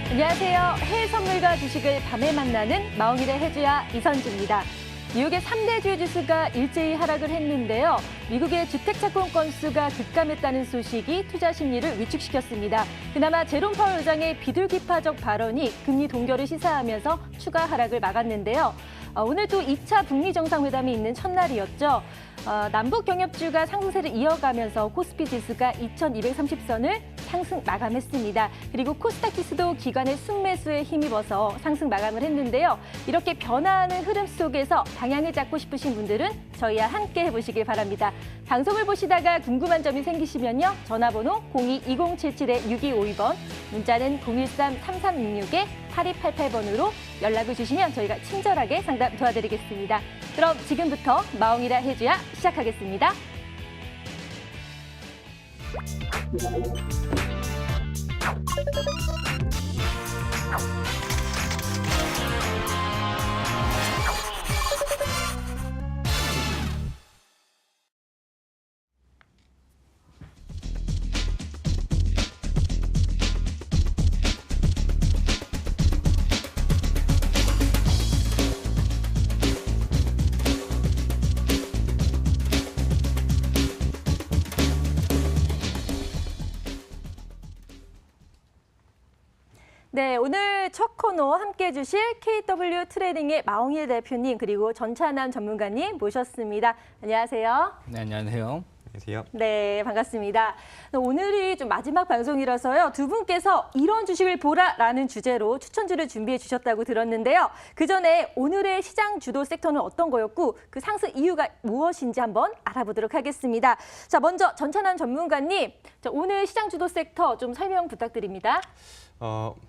안녕하세요. 해외 선물과 주식을 밤에 만나는 마홍일의 해주야 이선주입니다. 미국의 3대 주요 지수가 일제히 하락을 했는데요. 미국의 주택 착공 건수가 급감했다는 소식이 투자 심리를 위축시켰습니다. 그나마 제롬 파월 의장의 비둘기파적 발언이 금리 동결을 시사하면서 추가 하락을 막았는데요. 오늘 또 2차 북미 정상회담이 있는 첫날이었죠. 남북 경협주가 상승세를 이어가면서 코스피 지수가 2230선을 상승 마감했습니다. 그리고 코스닥 지수도 기관의 순매수에 힘입어서 상승 마감을 했는데요. 이렇게 변화하는 흐름 속에서 방향을 잡고 싶으신 분들은 저희와 함께 해보시길 바랍니다. 방송을 보시다가 궁금한 점이 생기시면요. 전화번호 02-2077-6252번, 문자는 013-3366-8288번으로 연락을 주시면 저희가 친절하게 상담 도와드리겠습니다. 그럼 지금부터 마홍일의 해주야 시작하겠습니다. 네, 오늘 첫 코너 함께해 주실 KW 트레이딩의 마홍일 대표님 그리고 전찬남 전문가님 모셨습니다. 안녕하세요. 네, 안녕하세요. 안녕하세요. 네, 반갑습니다. 오늘이 좀 마지막 방송이라서요. 두 분께서 이런 주식을 보라라는 주제로 추천주를 준비해 주셨다고 들었는데요. 그 전에 오늘의 시장 주도 섹터는 어떤 거였고 그 상승 이유가 무엇인지 한번 알아보도록 하겠습니다. 자, 먼저 전찬남 전문가님, 오늘 시장 주도 섹터 좀 설명 부탁드립니다.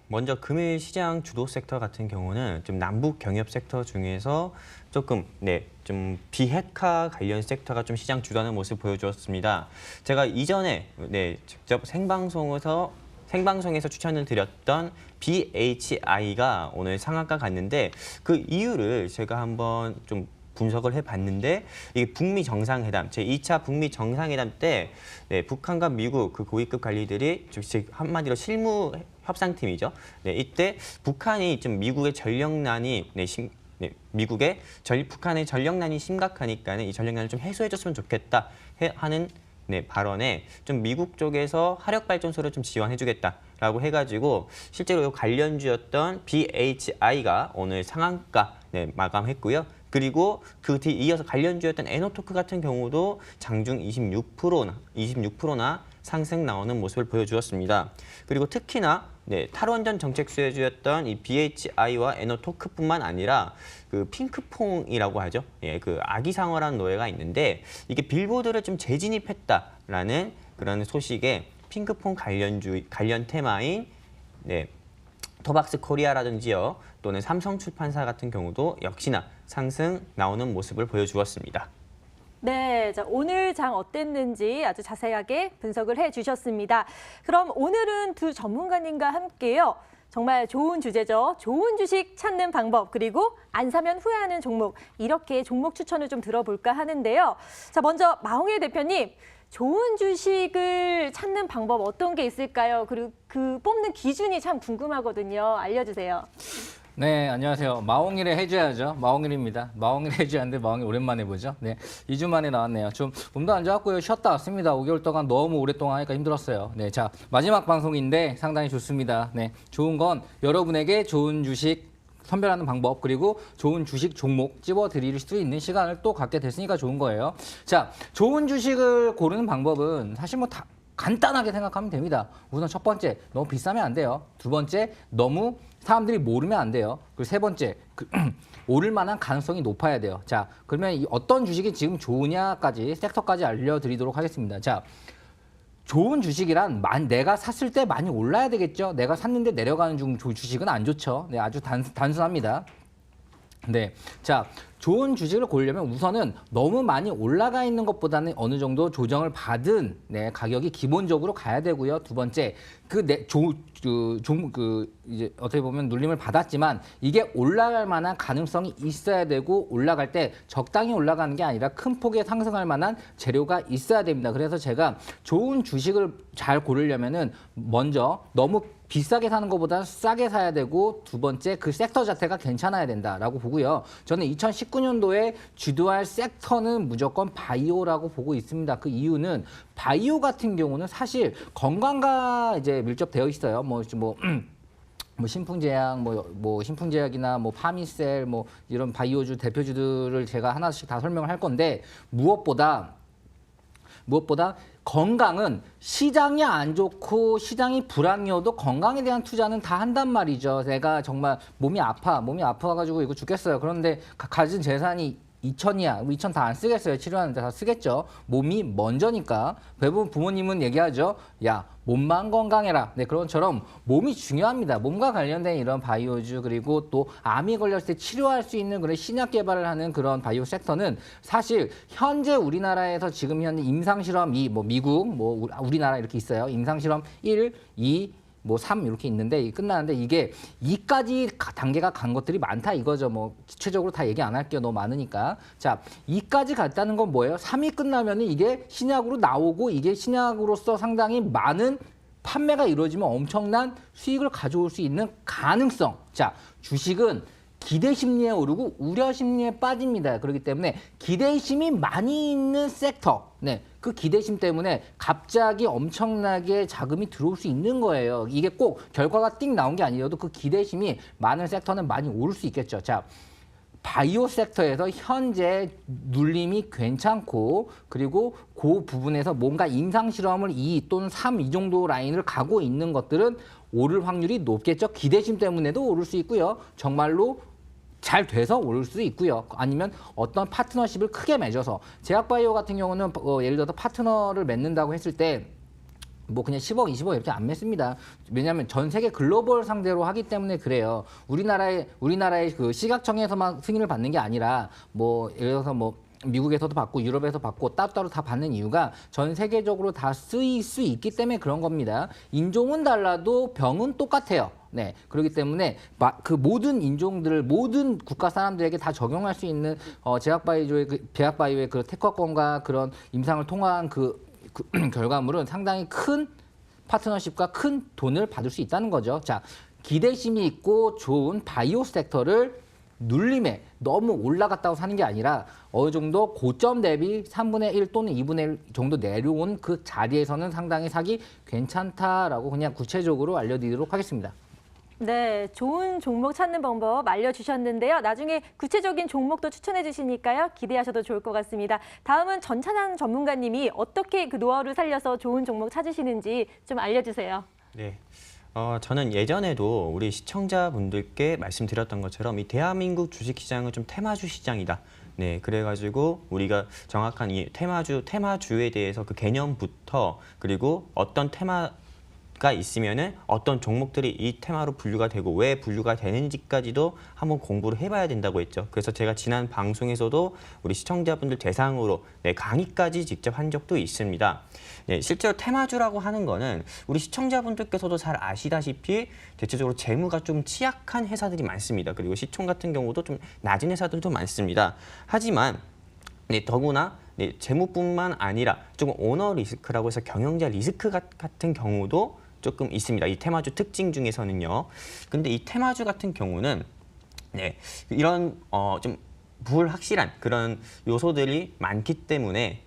먼저 금일 시장 주도 섹터 같은 경우는 좀 남북 경협 섹터 중에서 조금 좀 비핵화 관련 섹터가 좀 시장 주도하는 모습을 보여주었습니다. 제가 이전에 직접 생방송에서 추천을 드렸던 BHI가 오늘 상한가 갔는데 그 이유를 제가 한번 좀 분석을 해봤는데 이게 북미 정상회담, 제2차 북미 정상회담 때 북한과 미국 그 고위급 관리들이 즉 한마디로 실무 협상팀이죠. 이때 북한이 좀 미국의 전력난이 북한의 전력난이 심각하니까는 이 전력난을 좀 해소해줬으면 좋겠다 하는 발언에 좀 미국 쪽에서 화력발전소를 좀 지원해주겠다라고 해가지고 실제로 관련주였던 BHI가 오늘 상한가 마감했고요. 그리고 그 뒤 이어서 관련주였던 에너토크 같은 경우도 장중 26%나 상승 나오는 모습을 보여주었습니다. 그리고 특히나 탈원전 정책 수혜주였던 이 BHI와 에너토크뿐만 아니라 그 핑크퐁이라고 하죠. 그 아기상어라는 노예가 있는데 이게 빌보드를 좀 재진입했다라는 그런 소식에 핑크퐁 관련 테마인 토박스 코리아라든지요 또는 삼성출판사 같은 경우도 역시나 상승 나오는 모습을 보여주었습니다. 네, 자, 오늘 장 어땠는지 아주 자세하게 분석을 해주셨습니다. 그럼 오늘은 두 전문가님과 함께요. 정말 좋은 주제죠. 좋은 주식 찾는 방법 그리고 안 사면 후회하는 종목 이렇게 종목 추천을 좀 들어볼까 하는데요. 자, 먼저 마홍일 대표님. 좋은 주식을 찾는 방법 어떤 게 있을까요? 그리고 그 뽑는 기준이 참 궁금하거든요. 알려주세요. 네, 안녕하세요. 마홍일의 해줘야죠. 마홍일입니다. 마홍일의 해줘야인데 마홍일 오랜만에 보죠. 네, 2주 만에 나왔네요. 좀 몸도 안 좋았고요. 쉬었다 왔습니다. 5개월 동안 너무 오랫동안 하니까 힘들었어요. 네, 자, 마지막 방송인데 상당히 좋습니다. 네, 좋은 건 여러분에게 좋은 주식 선별하는 방법 그리고 좋은 주식 종목 찝어드릴 수 있는 시간을 또 갖게 됐으니까 좋은 거예요. 자, 좋은 주식을 고르는 방법은 사실 뭐 다 간단하게 생각하면 됩니다. 우선 첫 번째, 너무 비싸면 안 돼요. 두 번째, 너무 사람들이 모르면 안 돼요. 그리고 세 번째, 오를 만한 가능성이 높아야 돼요. 자, 그러면 이 어떤 주식이 지금 좋으냐까지 섹터까지 알려드리도록 하겠습니다. 자, 좋은 주식이란 내가 샀을 때 많이 올라야 되겠죠. 내가 샀는데 내려가는 주식은 안 좋죠. 네, 아주 단순합니다. 네, 자, 좋은 주식을 고르려면 우선은 너무 많이 올라가 있는 것보다는 어느 정도 조정을 받은 가격이 기본적으로 가야 되고요. 두 번째, 이제 어떻게 보면 눌림을 받았지만 이게 올라갈 만한 가능성이 있어야 되고 올라갈 때 적당히 올라가는 게 아니라 큰 폭의 상승할 만한 재료가 있어야 됩니다. 그래서 제가 좋은 주식을 잘 고르려면은 먼저 너무 비싸게 사는 것보다 싸게 사야 되고 두 번째 그 섹터 자체가 괜찮아야 된다라고 보고요. 저는 2019년도에 주도할 섹터는 무조건 바이오라고 보고 있습니다. 그 이유는 바이오 같은 경우는 사실 건강과 이제 밀접되어 있어요. 뭐 신풍제약, 신풍제약이나 뭐 파미셀, 뭐 이런 바이오주 대표주들을 제가 하나씩 다 설명을 할 건데 무엇보다 건강은 시장이 안 좋고 시장이 불황이어도 건강에 대한 투자는 다 한단 말이죠. 내가 정말 몸이 아파가지고 이거 죽겠어요. 그런데 가진 재산이 2천이야. 2천 다 안 쓰겠어요. 치료하는데 다 쓰겠죠. 몸이 먼저니까. 대부분 부모님은 얘기하죠. 야, 몸만 건강해라. 네, 그런 것처럼 몸이 중요합니다. 몸과 관련된 이런 바이오주 그리고 또 암이 걸렸을 때 치료할 수 있는 그런 신약 개발을 하는 그런 바이오 섹터는 사실 현재 우리나라에서 지금 현재 임상실험 2, 뭐 미국, 뭐 우리나라 이렇게 있어요. 임상실험 1, 2, 3 이렇게 있는데 끝나는데 이게 2까지 단계가 간 것들이 많다 이거죠. 뭐 구체적으로 다 얘기 안 할게요. 너무 많으니까. 자, 2까지 갔다는 건 뭐예요? 3이 끝나면은 이게 신약으로 나오고 이게 신약으로서 상당히 많은 판매가 이루어지면 엄청난 수익을 가져올 수 있는 가능성. 자, 주식은 기대 심리에 오르고 우려 심리에 빠집니다. 그렇기 때문에 기대심이 많이 있는 섹터, 네, 그 기대심 때문에 갑자기 엄청나게 자금이 들어올 수 있는 거예요. 이게 꼭 결과가 띵 나온 게 아니어도 그 기대심이 많은 섹터는 많이 오를 수 있겠죠. 자, 바이오 섹터에서 현재 눌림이 괜찮고 그리고 그 부분에서 뭔가 임상 실험을 2 또는 3 이 정도 라인을 가고 있는 것들은 오를 확률이 높겠죠. 기대심 때문에도 오를 수 있고요. 정말로 잘 돼서 오를 수 있고요. 아니면 어떤 파트너십을 크게 맺어서 제약바이오 같은 경우는 예를 들어서 파트너를 맺는다고 했을 때 뭐 그냥 10억, 20억 이렇게 안 맺습니다. 왜냐하면 전 세계 글로벌 상대로 하기 때문에 그래요. 우리나라의 그 시각청에서만 승인을 받는 게 아니라 뭐 예를 들어서 뭐 미국에서도 받고 유럽에서 받고 따로따로 다 받는 이유가 전 세계적으로 다 쓰일 수 있기 때문에 그런 겁니다. 인종은 달라도 병은 똑같아요. 네, 그렇기 때문에 그 모든 인종들을 모든 국가 사람들에게 다 적용할 수 있는 제약바이오의 그 특허권과 그런 임상을 통한 그 결과물은 상당히 큰 파트너십과 큰 돈을 받을 수 있다는 거죠. 자, 기대심이 있고 좋은 바이오 섹터를 눌림에 너무 올라갔다고 사는 게 아니라 어느 정도 고점 대비 3분의 1 또는 2분의 1 정도 내려온 그 자리에서는 상당히 사기 괜찮다라고 그냥 구체적으로 알려드리도록 하겠습니다. 네, 좋은 종목 찾는 방법 알려주셨는데요. 나중에 구체적인 종목도 추천해 주시니까요. 기대하셔도 좋을 것 같습니다. 다음은 전찬환 전문가님이 어떻게 그 노하우를 살려서 좋은 종목 찾으시는지 좀 알려주세요. 네. 저는 예전에도 우리 시청자분들께 말씀드렸던 것처럼 이 대한민국 주식시장은 좀 테마주 시장이다. 네, 그래가지고 우리가 정확한 이 테마주에 대해서 그 개념부터 그리고 어떤 테마가 있으면은 어떤 종목들이 이 테마로 분류가 되고 왜 분류가 되는지까지도 한번 공부를 해봐야 된다고 했죠. 그래서 제가 지난 방송에서도 우리 시청자분들 대상으로 강의까지 직접 한 적도 있습니다. 네, 실제로 테마주라고 하는 거는 우리 시청자분들께서도 잘 아시다시피 대체적으로 재무가 좀 취약한 회사들이 많습니다. 그리고 시총 같은 경우도 좀 낮은 회사들도 많습니다. 하지만 더구나 재무뿐만 아니라 조금 오너 리스크라고 해서 경영자 리스크 같은 경우도 조금 있습니다. 이 테마주 특징 중에서는요. 근데 이 테마주 같은 경우는 이런 좀 불확실한 그런 요소들이 많기 때문에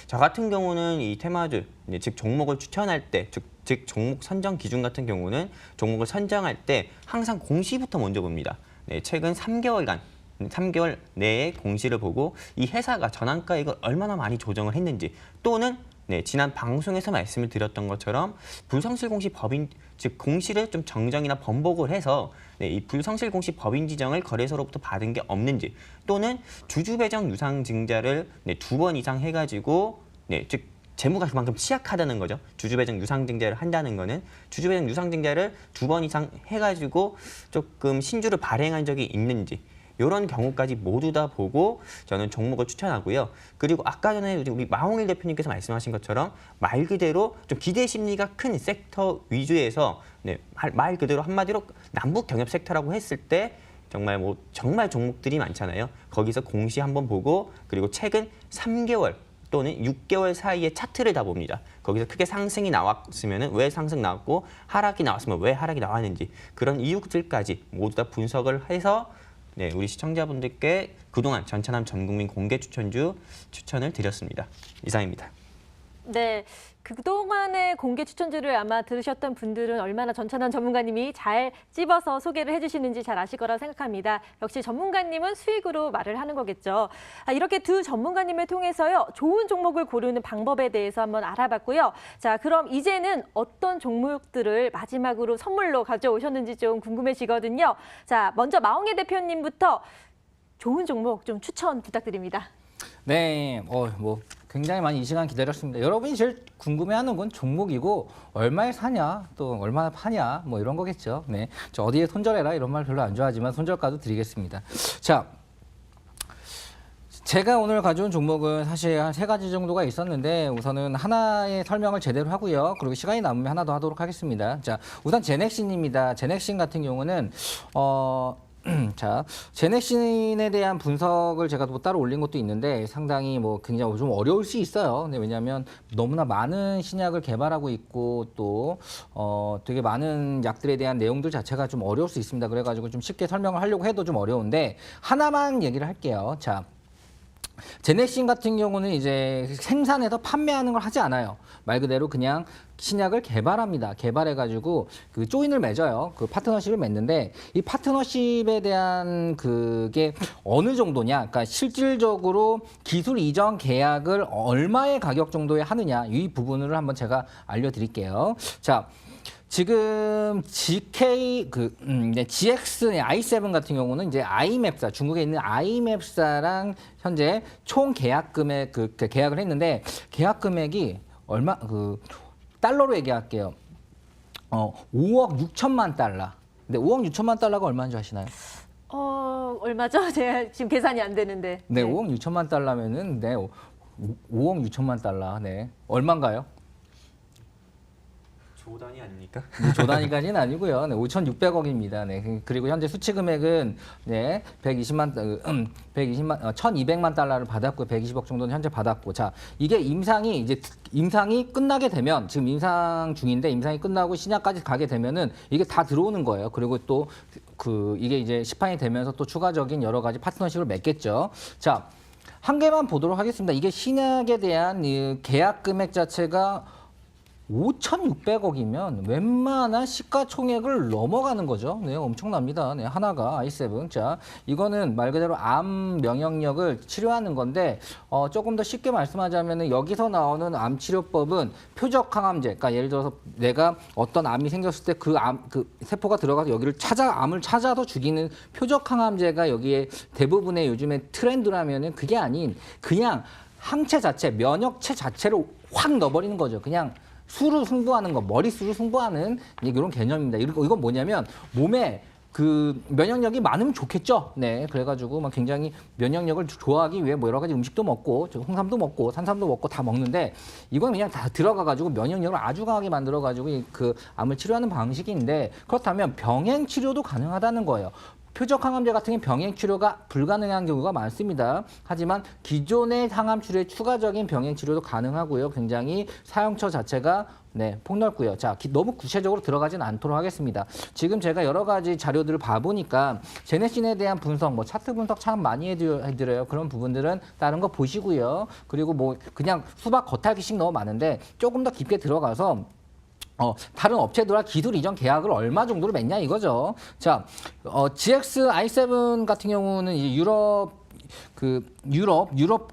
저 같은 경우는 이 테마주, 즉 종목을 추천할 때, 즉 종목 선정 기준 같은 경우는 종목을 선정할 때 항상 공시부터 먼저 봅니다. 최근 3개월 내에 공시를 보고 이 회사가 전환가액을 얼마나 많이 조정을 했는지 또는 지난 방송에서 말씀을 드렸던 것처럼 불성실 공시 법인, 즉 공시를 좀 정정이나 번복을 해서 이 불성실 공시 법인 지정을 거래소로부터 받은 게 없는지 또는 주주 배정 유상 증자를 2번 이상 해가지고 즉 재무가 그만큼 취약하다는 거죠. 주주 배정 유상 증자를 한다는 거는 주주 배정 유상 증자를 2번 이상 해가지고 조금 신주를 발행한 적이 있는지 이런 경우까지 모두 다 보고 저는 종목을 추천하고요. 그리고 아까 전에 우리 마홍일 대표님께서 말씀하신 것처럼 말 그대로 좀 기대 심리가 큰 섹터 위주에서 말 그대로 한마디로 남북 경협 섹터라고 했을 때 정말 종목들이 많잖아요. 거기서 공시 한번 보고 그리고 최근 3개월 또는 6개월 사이의 차트를 다 봅니다. 거기서 크게 상승이 나왔으면 왜 상승 나왔고 하락이 나왔으면 왜 하락이 나왔는지 그런 이유들까지 모두 다 분석을 해서 네, 우리 시청자분들께 그동안 전차남 전국민 공개 추천주 추천을 드렸습니다. 이상입니다. 네, 그동안의 공개 추천주를 아마 들으셨던 분들은 얼마나 전찬환 전문가님이 잘 찝어서 소개를 해주시는지 잘 아실 거라고 생각합니다. 역시 전문가님은 수익으로 말을 하는 거겠죠. 이렇게 두 전문가님을 통해서요, 좋은 종목을 고르는 방법에 대해서 한번 알아봤고요. 자, 그럼 이제는 어떤 종목들을 마지막으로 선물로 가져오셨는지 좀 궁금해지거든요. 자, 먼저 마홍예 대표님부터 좋은 종목 좀 추천 부탁드립니다. 네, 뭐 굉장히 많이 이 시간 기다렸습니다. 여러분이 제일 궁금해하는 건 종목이고 얼마에 사냐, 또 얼마나 파냐, 뭐 이런 거겠죠. 네, 저 어디에 손절해라 이런 말 별로 안 좋아하지만 손절가도 드리겠습니다. 자, 제가 오늘 가져온 종목은 사실 한 3가지 정도가 있었는데 우선은 하나의 설명을 제대로 하고요. 그리고 시간이 남으면 하나 더 하도록 하겠습니다. 자, 우선 제넥신입니다. 제넥신 같은 경우는 자, 제넥신에 대한 분석을 제가 뭐 따로 올린 것도 있는데 상당히 뭐 굉장히 좀 어려울 수 있어요. 근데 왜냐하면 너무나 많은 신약을 개발하고 있고 또 되게 많은 약들에 대한 내용들 자체가 좀 어려울 수 있습니다. 그래가지고 좀 쉽게 설명을 하려고 해도 좀 어려운데 하나만 얘기를 할게요. 자, 제넥신 같은 경우는 이제 생산해서 판매하는 걸 하지 않아요. 말 그대로 그냥 신약을 개발합니다. 개발해가지고 그 조인을 맺어요. 그 파트너십을 맺는데 이 파트너십에 대한 그게 어느 정도냐. 그러니까 실질적으로 기술 이전 계약을 얼마의 가격 정도에 하느냐. 이 부분을 한번 제가 알려드릴게요. 자. 지금 GX i7 같은 경우는 이제 아이맵사 중국에 있는 아이맵사랑 현재 총 계약 금액 그 계약을 했는데 계약 금액이 얼마 달러로 얘기할게요. 5억 6천만 달러. 근데 5억 6천만 달러가 얼마인 줄 아시나요? 얼마죠? 제가 지금 계산이 안 되는데. 네, 5억 6천만 달러면은 네, 5억 6천만 달러. 네. 얼마인가요? 조단위 아닙니까? 조단위까지는 아니고요. 네, 5,600억입니다. 네. 그리고 현재 수치 금액은 네, 1,200만 달러를 받았고 120억 정도는 현재 받았고. 자, 이게 임상이 끝나게 되면 지금 임상 중인데 임상이 끝나고 신약까지 가게 되면은 이게 다 들어오는 거예요. 그리고 또 이게 이제 시판이 되면서 또 추가적인 여러 가지 파트너십을 맺겠죠. 자, 한 개만 보도록 하겠습니다. 이게 신약에 대한 이 계약 금액 자체가 5,600억이면 웬만한 시가총액을 넘어가는 거죠. 네, 엄청납니다. 네, 하나가 i7. 자, 이거는 말 그대로 암 면역력을 치료하는 건데 조금 더 쉽게 말씀하자면 여기서 나오는 암 치료법은 표적 항암제. 그러니까 예를 들어서 내가 어떤 암이 생겼을 때 그 세포가 들어가서 여기를 암을 찾아서 죽이는 표적 항암제가 여기에 대부분의 요즘에 트렌드라면은 그게 아닌 그냥 항체 자체, 면역체 자체로 확 넣어버리는 거죠. 그냥 수로 승부하는 거, 머릿수로 승부하는 이런 개념입니다. 이건 뭐냐면 몸에 그 면역력이 많으면 좋겠죠. 네, 그래가지고 막 굉장히 면역력을 좋아하기 위해 뭐 여러 가지 음식도 먹고 홍삼도 먹고 산삼도 먹고 다 먹는데 이건 그냥 다 들어가가지고 면역력을 아주 강하게 만들어가지고 그 암을 치료하는 방식인데 그렇다면 병행 치료도 가능하다는 거예요. 표적 항암제 같은 경우는 병행 치료가 불가능한 경우가 많습니다. 하지만 기존의 항암 치료에 추가적인 병행 치료도 가능하고요. 굉장히 사용처 자체가 네, 폭넓고요. 자, 너무 구체적으로 들어가진 않도록 하겠습니다. 지금 제가 여러 가지 자료들을 봐보니까 제넥신에 대한 분석, 뭐 차트 분석 참 많이 해드려요. 그런 부분들은 다른 거 보시고요. 그리고 뭐 그냥 수박 겉핥기식 너무 많은데 조금 더 깊게 들어가서 다른 업체들과 기술 이전 계약을 얼마 정도로 맺냐 이거죠. 자, GX i7 같은 경우는 이제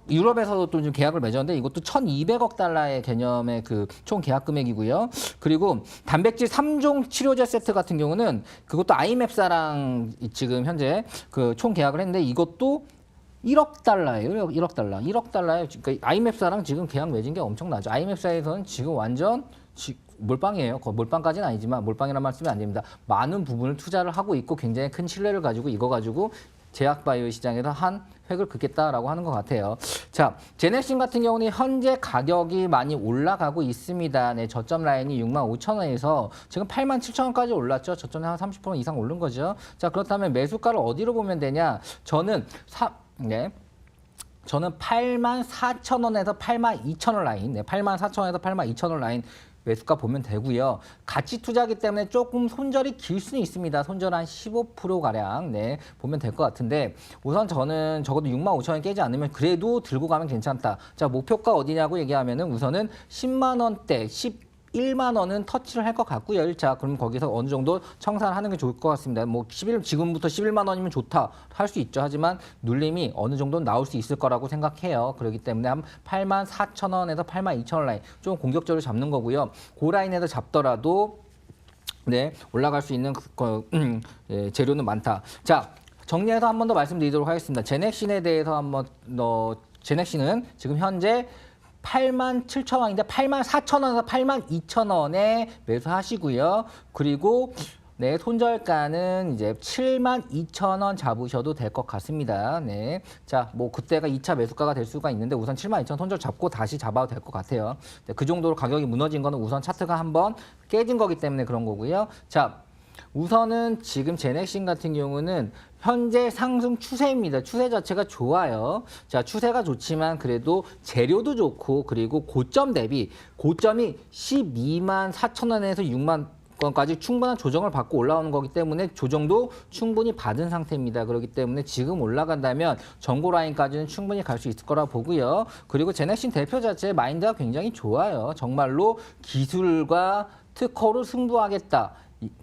유럽에서도 또 좀 계약을 맺었는데 이것도 1,200억 달러의 개념의 그 총 계약 금액이고요. 그리고 단백질 3종 치료제 세트 같은 경우는 그것도 아이맵사랑 지금 현재 그 총 계약을 했는데 이것도 1억 달러예요. 1억 달러. 1억 달러에 그러니까 아이맵사랑 지금 계약 맺은 게 엄청나죠. 아이맵사에서는 지금 완전 몰빵이에요. 몰빵까지는 아니지만 몰빵이라는 말씀이 안 됩니다. 많은 부분을 투자를 하고 있고 굉장히 큰 신뢰를 가지고 이거 가지고 제약바이오 시장에서 한 획을 긋겠다라고 하는 것 같아요. 자, 제넥신 같은 경우는 현재 가격이 많이 올라가고 있습니다. 네, 저점 라인이 65,000원에서 지금 87,000원까지 올랐죠. 저점에 한 30% 이상 오른 거죠. 자, 그렇다면 매수가를 어디로 보면 되냐? 저는 저는 84,000원에서 82,000원 라인, 네, 84,000원에서 82,000원 라인 매수가 보면 되고요. 가치 투자기 때문에 조금 손절이 길 수는 있습니다. 손절 한 15%가량 네, 보면 될 것 같은데 우선 저는 적어도 65,000원 깨지 않으면 그래도 들고 가면 괜찮다. 자, 목표가 어디냐고 얘기하면은 우선은 10만 원대, 11만 원은 터치를 할 것 같고요. 자, 그럼 거기서 어느 정도 청산하는 게 좋을 것 같습니다. 뭐 지금부터 11만 원이면 좋다 할 수 있죠. 하지만 눌림이 어느 정도 나올 수 있을 거라고 생각해요. 그렇기 때문에 한 84,000원에서 82,000원 라인 좀 공격적으로 잡는 거고요. 그 라인에서 잡더라도 네, 올라갈 수 있는 예, 재료는 많다. 자, 정리해서 한 번 더 말씀드리도록 하겠습니다. 제넥신에 대해서 한번 제넥신은 지금 현재 87,000원인데 84,000원에서 82,000원에 매수하시고요. 그리고 네, 손절가는 이제 72,000원 잡으셔도 될 것 같습니다. 네. 자, 뭐 그때가 2차 매수가가 될 수가 있는데 우선 72,000원 손절 잡고 다시 잡아도 될 것 같아요. 네, 그 정도로 가격이 무너진 거는 우선 차트가 한번 깨진 거기 때문에 그런 거고요. 자, 우선은 지금 제넥신 같은 경우는 현재 상승 추세입니다. 추세 자체가 좋아요. 자, 추세가 좋지만 그래도 재료도 좋고 그리고 고점 대비 고점이 12만 4천 원에서 6만 원까지 충분한 조정을 받고 올라오는 거기 때문에 조정도 충분히 받은 상태입니다. 그렇기 때문에 지금 올라간다면 전고 라인까지는 충분히 갈 수 있을 거라 보고요. 그리고 제넥신 대표 자체의 마인드가 굉장히 좋아요. 정말로 기술과 특허로 승부하겠다.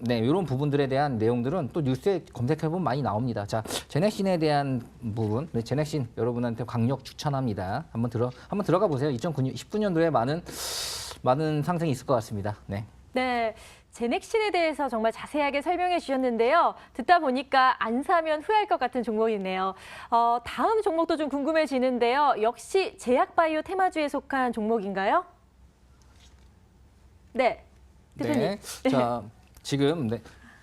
네, 이런 부분들에 대한 내용들은 또 뉴스에 검색해보면 많이 나옵니다. 자, 제넥신에 대한 부분, 네, 제넥신 여러분한테 강력 추천합니다. 한번 들어가 보세요. 2019년도에 많은 상승이 있을 것 같습니다. 네. 네. 제넥신에 대해서 정말 자세하게 설명해 주셨는데요. 듣다 보니까 안 사면 후회할 것 같은 종목이네요. 다음 종목도 좀 궁금해지는데요. 역시 제약바이오 테마주에 속한 종목인가요? 네. 대표님. 네. 자, 지금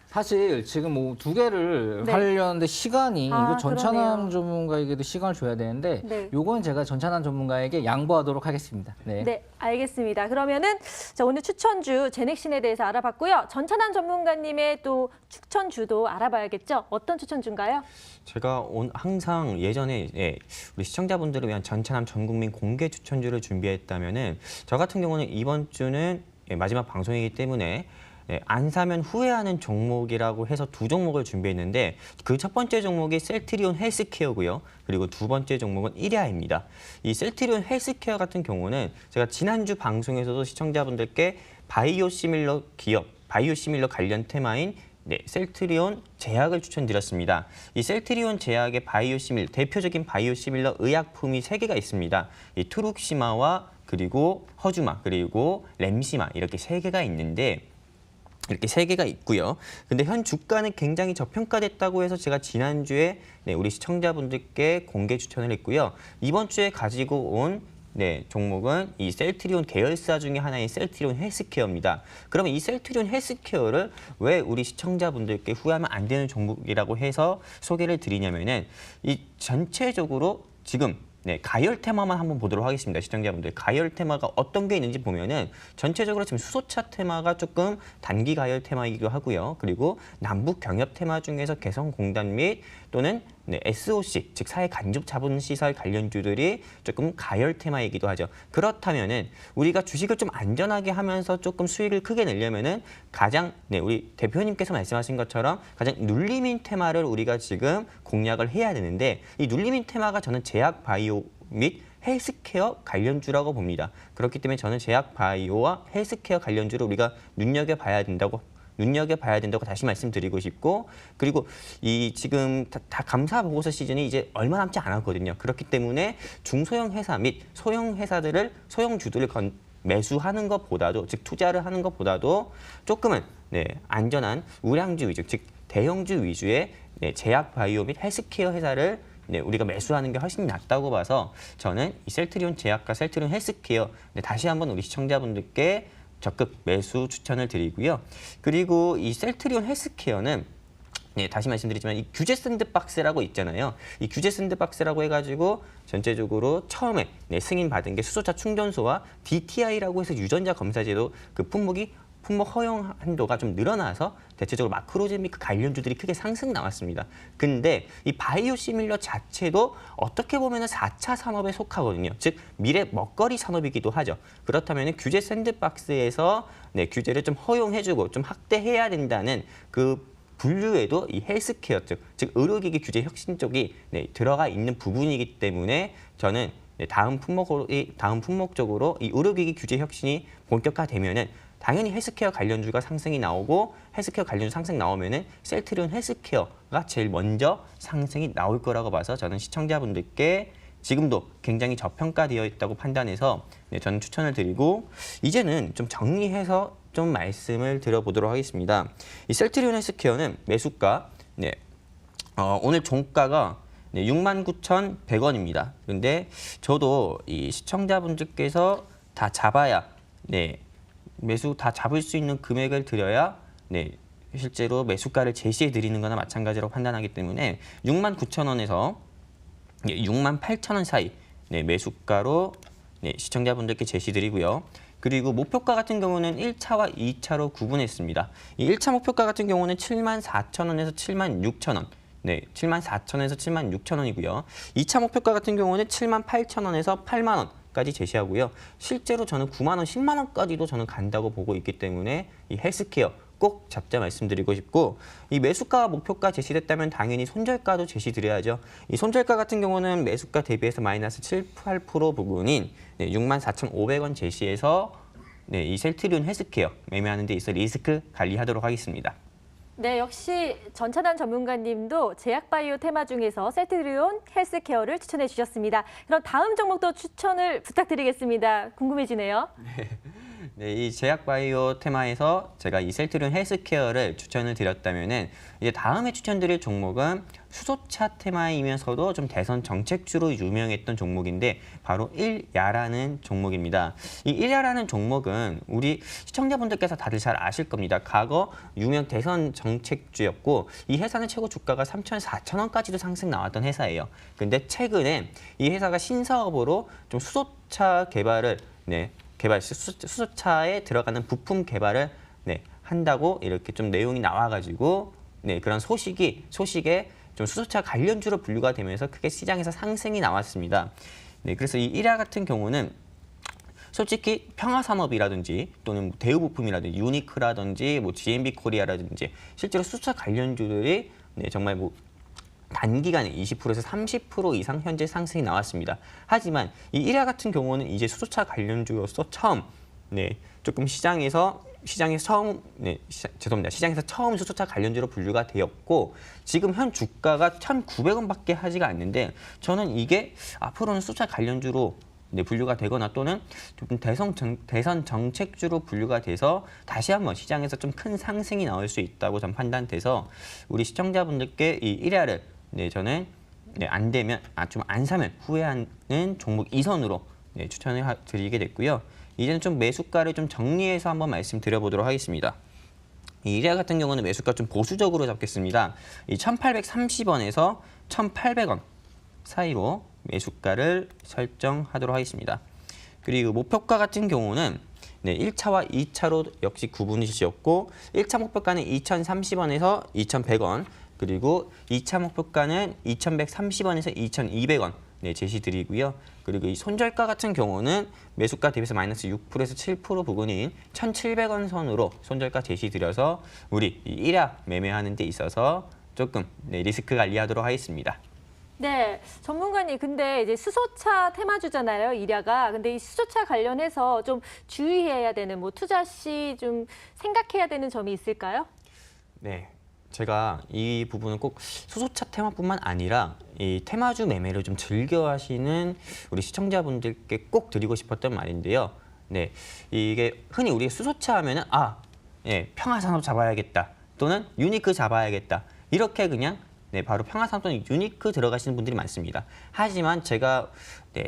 사실 지금 뭐 두 개를 네. 하려는데 시간이 이거 전찬환 그러네요. 전문가에게도 시간을 줘야 되는데 네. 요건 제가 전찬환 전문가에게 양보하도록 하겠습니다. 네. 네, 알겠습니다. 그러면은 자, 오늘 추천주 제넥신에 대해서 알아봤고요. 전찬환 전문가님의 또 추천주도 알아봐야겠죠? 어떤 추천주인가요? 제가 항상 예전에 우리 시청자분들을 위한 전차남 전국민 공개 추천주를 준비했다면은 저 같은 경우는 이번 주는 마지막 방송이기 때문에 안 사면 후회하는 종목이라고 해서 두 종목을 준비했는데 그 첫 번째 종목이 셀트리온 헬스케어고요. 그리고 두 번째 종목은 이레아입니다. 이 셀트리온 헬스케어 같은 경우는 제가 지난주 방송에서도 시청자분들께 바이오 시밀러 기업, 바이오 시밀러 관련 테마인 셀트리온 제약을 추천드렸습니다. 이 셀트리온 제약의 바이오시밀러, 대표적인 바이오시밀러 의약품이 3개가 있습니다. 이 투룩시마와 그리고 허주마, 그리고 램시마 이렇게 3개가 있는데 이렇게 3개가 있고요. 근데 현 주가는 굉장히 저평가됐다고 해서 제가 지난주에 우리 시청자분들께 공개 추천을 했고요. 이번 주에 가지고 온 종목은 이 셀트리온 계열사 중에 하나인 셀트리온 헬스케어입니다. 그러면 이 셀트리온 헬스케어를 왜 우리 시청자분들께 후회하면 안 되는 종목이라고 해서 소개를 드리냐면은 이 전체적으로 지금 가열 테마만 한번 보도록 하겠습니다. 시청자분들. 가열 테마가 어떤 게 있는지 보면은 전체적으로 지금 수소차 테마가 조금 단기 가열 테마이기도 하고요. 그리고 남북 경협 테마 중에서 개성공단 및 또는 SOC, 즉 사회 간접 자본시설 관련주들이 조금 가열 테마이기도 하죠. 그렇다면은 우리가 주식을 좀 안전하게 하면서 조금 수익을 크게 내려면은 가장 우리 대표님께서 말씀하신 것처럼 가장 눌림인 테마를 우리가 지금 공략을 해야 되는데 이 눌림인 테마가 저는 제약 바이오 및 헬스케어 관련주라고 봅니다. 그렇기 때문에 저는 제약 바이오와 헬스케어 관련주를 우리가 눈여겨봐야 된다고 다시 말씀드리고 싶고, 그리고 이 지금 다 감사 보고서 시즌이 이제 얼마 남지 않았거든요. 그렇기 때문에 중소형 회사 및 소형 회사들을 소형주들을 매수하는 것보다도, 즉 투자를 하는 것보다도 조금은 안전한 우량주 위주, 즉 대형주 위주의 제약 바이오 및 헬스케어 회사를 우리가 매수하는 게 훨씬 낫다고 봐서 저는 이 셀트리온 제약과 셀트리온 헬스케어 다시 한번 우리 시청자분들께 적극 매수 추천을 드리고요. 그리고 이 셀트리온 헬스케어는 다시 말씀드리지만 이 규제 샌드박스라고 있잖아요. 이 규제 샌드박스라고 해가지고 전체적으로 처음에 승인받은 게 수소차 충전소와 DTI라고 해서 유전자 검사제도 그 품목이 품목 허용 한도가 좀 늘어나서 대체적으로 마크로제미크 관련주들이 크게 상승 나왔습니다. 근데 이 바이오시밀러 자체도 어떻게 보면 4차 산업에 속하거든요. 즉 미래 먹거리 산업이기도 하죠. 그렇다면 규제 샌드박스에서 규제를 좀 허용해주고 좀 확대해야 된다는 그 분류에도 이 헬스케어 즉 의료기기 규제 혁신 쪽이 들어가 있는 부분이기 때문에 저는 다음 품목적으로 이 의료기기 규제 혁신이 본격화되면은 당연히 헬스케어 관련주가 상승이 나오고 헬스케어 관련주 상승 나오면은 셀트리온 헬스케어가 제일 먼저 상승이 나올 거라고 봐서 저는 시청자분들께 지금도 굉장히 저평가되어 있다고 판단해서 저는 추천을 드리고 이제는 좀 정리해서 좀 말씀을 드려보도록 하겠습니다. 이 셀트리온 헬스케어는 매수가 오늘 종가가 69,100원입니다. 그런데 저도 이 시청자분들께서 다 잡아야 매수 다 잡을 수 있는 금액을 드려야 실제로 매수가를 제시해 드리는 거나 마찬가지라고 판단하기 때문에 69,000원에서 68,000원 사이 매수가로 시청자분들께 제시드리고요. 그리고 목표가 같은 경우는 1차와 2차로 구분했습니다. 이 1차 목표가 같은 경우는 74,000원에서 76,000원. 74,000원에서 76,000원이고요. 2차 목표가 같은 경우는 78,000원에서 8만 원까지 제시하고요. 실제로 저는 9만 원, 10만 원까지도 저는 간다고 보고 있기 때문에 이 헬스케어 꼭 잡자 말씀드리고 싶고 이 매수가 목표가 제시됐다면 당연히 손절가도 제시드려야죠. 이 손절가 같은 경우는 매수가 대비해서 마이너스 7, 8% 부분인 64,500원 제시해서 이 셀트리온 헬스케어 매매하는 데 있어 리스크 관리하도록 하겠습니다. 네, 역시 전찬환 전문가님도 제약바이오 테마 중에서 셀트리온 헬스케어를 추천해 주셨습니다. 그럼 다음 종목도 추천을 부탁드리겠습니다. 궁금해지네요. 이 제약바이오 테마에서 제가 이 셀트리온 헬스케어를 추천을 드렸다면은 이제 다음에 추천드릴 종목은 수소차 테마이면서도 좀 대선 정책주로 유명했던 종목인데 바로 1야라는 종목입니다. 이 1야라는 종목은 우리 시청자분들께서 다들 잘 아실 겁니다. 과거 유명 대선 정책주였고 이 회사는 최고 주가가 3,400원까지도 상승 나왔던 회사예요. 근데 최근에 이 회사가 신사업으로 좀 수소차 개발을 수소차에 들어가는 부품 개발을 한다고 이렇게 좀 내용이 나와가지고 그런 소식에 좀 수소차 관련주로 분류가 되면서 크게 시장에서 상승이 나왔습니다. 그래서 이 1야 같은 경우는 솔직히 평화산업이라든지 또는 대우부품이라든지 유니크라든지 GMB 코리아라든지 실제로 수소차 관련주들이 정말 단기간에 20%에서 30% 이상 현재 상승이 나왔습니다. 하지만 이 1야 같은 경우는 이제 수소차 관련주로서 처음 조금 시장에서 처음 수소차 관련주로 분류가 되었고 지금 현 주가가 1,900원밖에 하지가 않는데 저는 이게 앞으로는 수소차 관련주로 분류가 되거나 또는 좀 대선 정책주로 분류가 돼서 다시 한번 시장에서 좀 큰 상승이 나올 수 있다고 전 판단돼서 우리 시청자분들께 이 1야를 저는 안 되면 좀 안 사면 후회하는 종목 2선으로 추천을 드리게 됐고요. 이제는 좀 매수가를 좀 정리해서 한번 말씀드려보도록 하겠습니다. 이 1야 같은 경우는 매수가 좀 보수적으로 잡겠습니다. 이 1,830원에서 1,800원 사이로 매수가를 설정하도록 하겠습니다. 그리고 목표가 같은 경우는 1차와 2차로 역시 구분이 지었고 1차 목표가는 2,030원에서 2,100원 그리고 2차 목표가는 2,130원에서 2,200원 제시드리고요. 그리고 이 손절가 같은 경우는 매수가 대비해서 마이너스 6%에서 7% 부분인 1,700원 선으로 손절가 제시드려서 우리 이 1야 매매하는 데 있어서 조금 리스크 관리하도록 하겠습니다. 네, 전문가님, 근데 이제 수소차 테마주잖아요, 1야가. 근데 이 수소차 관련해서 좀 주의해야 되는, 투자 시 좀 생각해야 되는 점이 있을까요? 네, 제가 이 부분은 꼭 수소차 테마뿐만 아니라 이 테마주 매매를 좀 즐겨 하시는 우리 시청자분들께 꼭 드리고 싶었던 말인데요. 이게 흔히 우리가 수소차 하면은 평화산업 잡아야겠다 또는 유니크 잡아야겠다 이렇게 그냥 바로 평화산업 또는 유니크 들어가시는 분들이 많습니다. 하지만 제가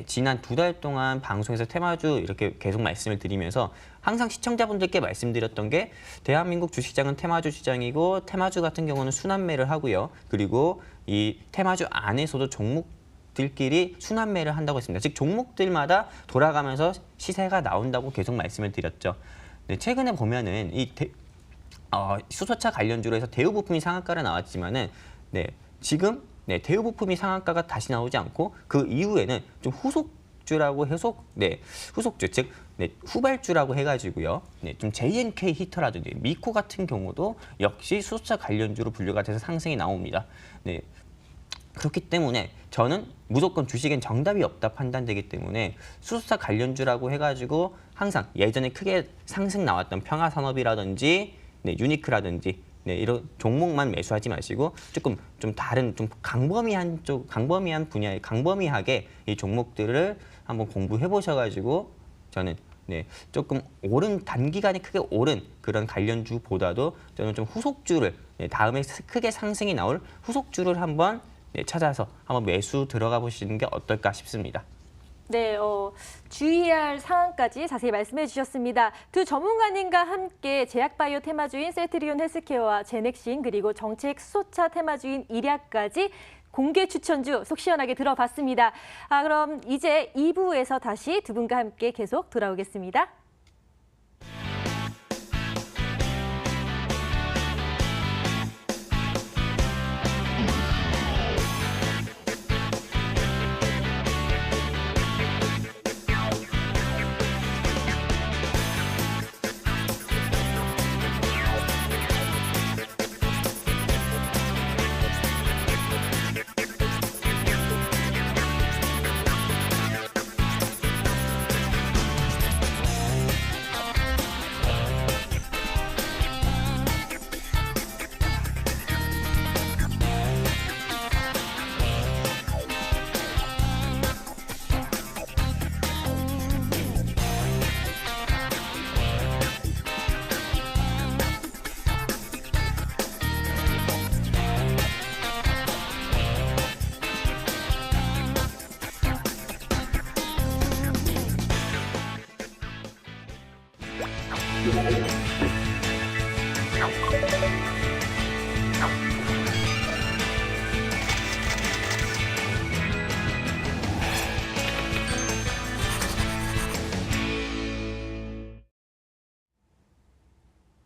지난 2달 동안 방송에서 테마주 이렇게 계속 말씀을 드리면서 항상 시청자분들께 말씀드렸던 게 대한민국 주식시장은 테마주 시장이고 테마주 같은 경우는 순환매를 하고요. 그리고 이 테마주 안에서도 종목들끼리 순환매를 한다고 했습니다. 즉 종목들마다 돌아가면서 시세가 나온다고 계속 말씀을 드렸죠. 네, 최근에 보면은 수소차 관련주로 해서 대우 부품이 상한가로 나왔지만은 네, 지금 대우 부품이 상한가가 다시 나오지 않고 그 이후에는 좀 후속주라고 후속주 즉 후발주라고 해가지고요. 좀 JNK 히터라든지 미코 같은 경우도 역시 수소차 관련주로 분류가 돼서 상승이 나옵니다. 네. 그렇기 때문에 저는 무조건 주식엔 정답이 없다 판단되기 때문에 수소차 관련주라고 해가지고 항상 예전에 크게 상승 나왔던 평화산업이라든지 유니크라든지 이런 종목만 매수하지 마시고 조금 좀 다른 좀 강범위한 분야의 강범위하게 이 종목들을 한번 공부해 보셔가지고 저는 조금 단기간에 크게 오른 그런 관련주보다도 저는 좀 후속주를 다음에 크게 상승이 나올 후속주를 한번 찾아서 한번 매수 들어가 보시는 게 어떨까 싶습니다. 네, 주의할 상황까지 자세히 말씀해 주셨습니다. 두 전문가님과 함께 제약바이오 테마주인 셀트리온 헬스케어와 제넥신 그리고 정책 수소차 테마주인 일약까지 공개 추천주 속 시원하게 들어봤습니다. 그럼 이제 2부에서 다시 두 분과 함께 계속 돌아오겠습니다.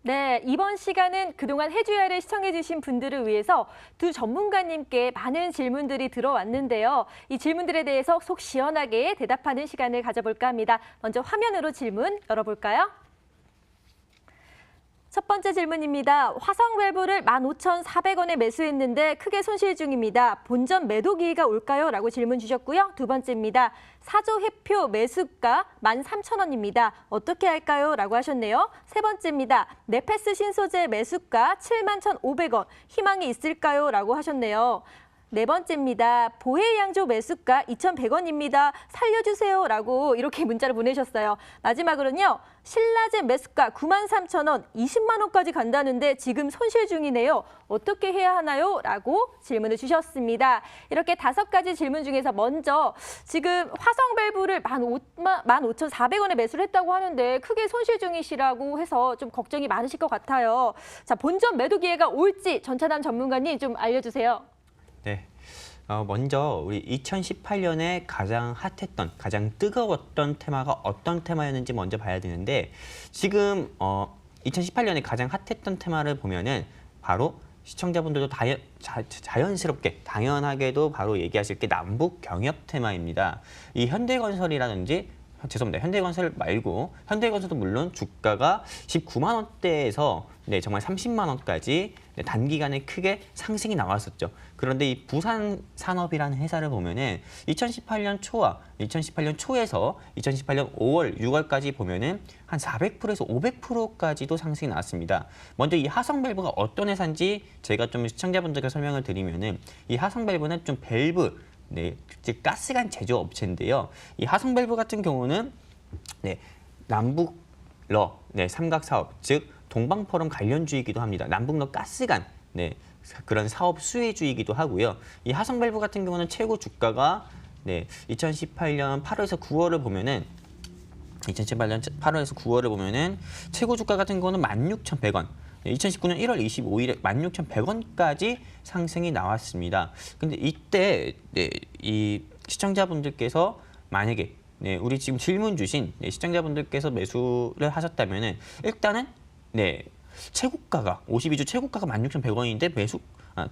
네, 이번 시간은 그동안 해주야를 시청해주신 분들을 위해서 두 전문가님께 많은 질문들이 들어왔는데요. 이 질문들에 대해서 속 시원하게 대답하는 시간을 가져볼까 합니다. 먼저 화면으로 질문 열어볼까요? 첫 번째 질문입니다. 화성 밸브를 15,400원에 매수했는데 크게 손실 중입니다. 본전 매도 기회가 올까요? 라고 질문 주셨고요. 두 번째입니다. 사조 회표 매수가 13,000원입니다. 어떻게 할까요? 라고 하셨네요. 세 번째입니다. 네페스 신소재 매수가 71,500원. 희망이 있을까요? 라고 하셨네요. 네 번째입니다. 보혜양조 매수가 2,100원입니다. 살려주세요. 라고 이렇게 문자를 보내셨어요. 마지막으로는요. 신라젠 매수가 93,000원, 20만 원까지 간다는데 지금 손실 중이네요. 어떻게 해야 하나요? 라고 질문을 주셨습니다. 이렇게 5가지 질문 중에서 먼저 지금 화성 밸브를 15,400원에 매수를 했다고 하는데 크게 손실 중이시라고 해서 좀 걱정이 많으실 것 같아요. 자, 본전 매도 기회가 올지 전차담 전문가님 좀 알려주세요. 네. 먼저 우리 2018년에 가장 핫했던, 가장 뜨거웠던 테마가 어떤 테마였는지 먼저 봐야 되는데 지금 2018년에 가장 핫했던 테마를 보면은 바로 시청자분들도 자연스럽게, 당연하게도 바로 얘기하실 게 남북 경협 테마입니다. 이 현대건설이라든지 현대건설 말고 현대건설도 물론 주가가 19만 원대에서 정말 30만 원까지 단기간에 크게 상승이 나왔었죠. 그런데 이 부산산업이라는 회사를 보면은 2018년 초에서 2018년 5월, 6월까지 보면은 한 400%에서 500%까지도 상승이 나왔습니다. 먼저 이 하성밸브가 어떤 회사인지 제가 좀 시청자분들께 설명을 드리면은 이 하성밸브는 좀 밸브 즉 가스관 제조업체인데요. 이 하성밸브 같은 경우는 남북러 삼각 사업, 즉 동방포럼 관련주이기도 합니다. 남북러 가스관 그런 사업 수혜주이기도 하고요. 이 하성밸브 같은 경우는 최고 주가가 2018년 8월에서 9월을 보면은 2018년 8월에서 9월을 보면은 최고 주가 같은 경우는 16,100원. 2019년 1월 25일에 16,100원까지 상승이 나왔습니다. 근데 이때 이 시청자분들께서 만약에 네, 우리 지금 질문 주신 시청자분들께서 매수를 하셨다면은 일단은 네, 최고가가 52주 최고가가 16,100원인데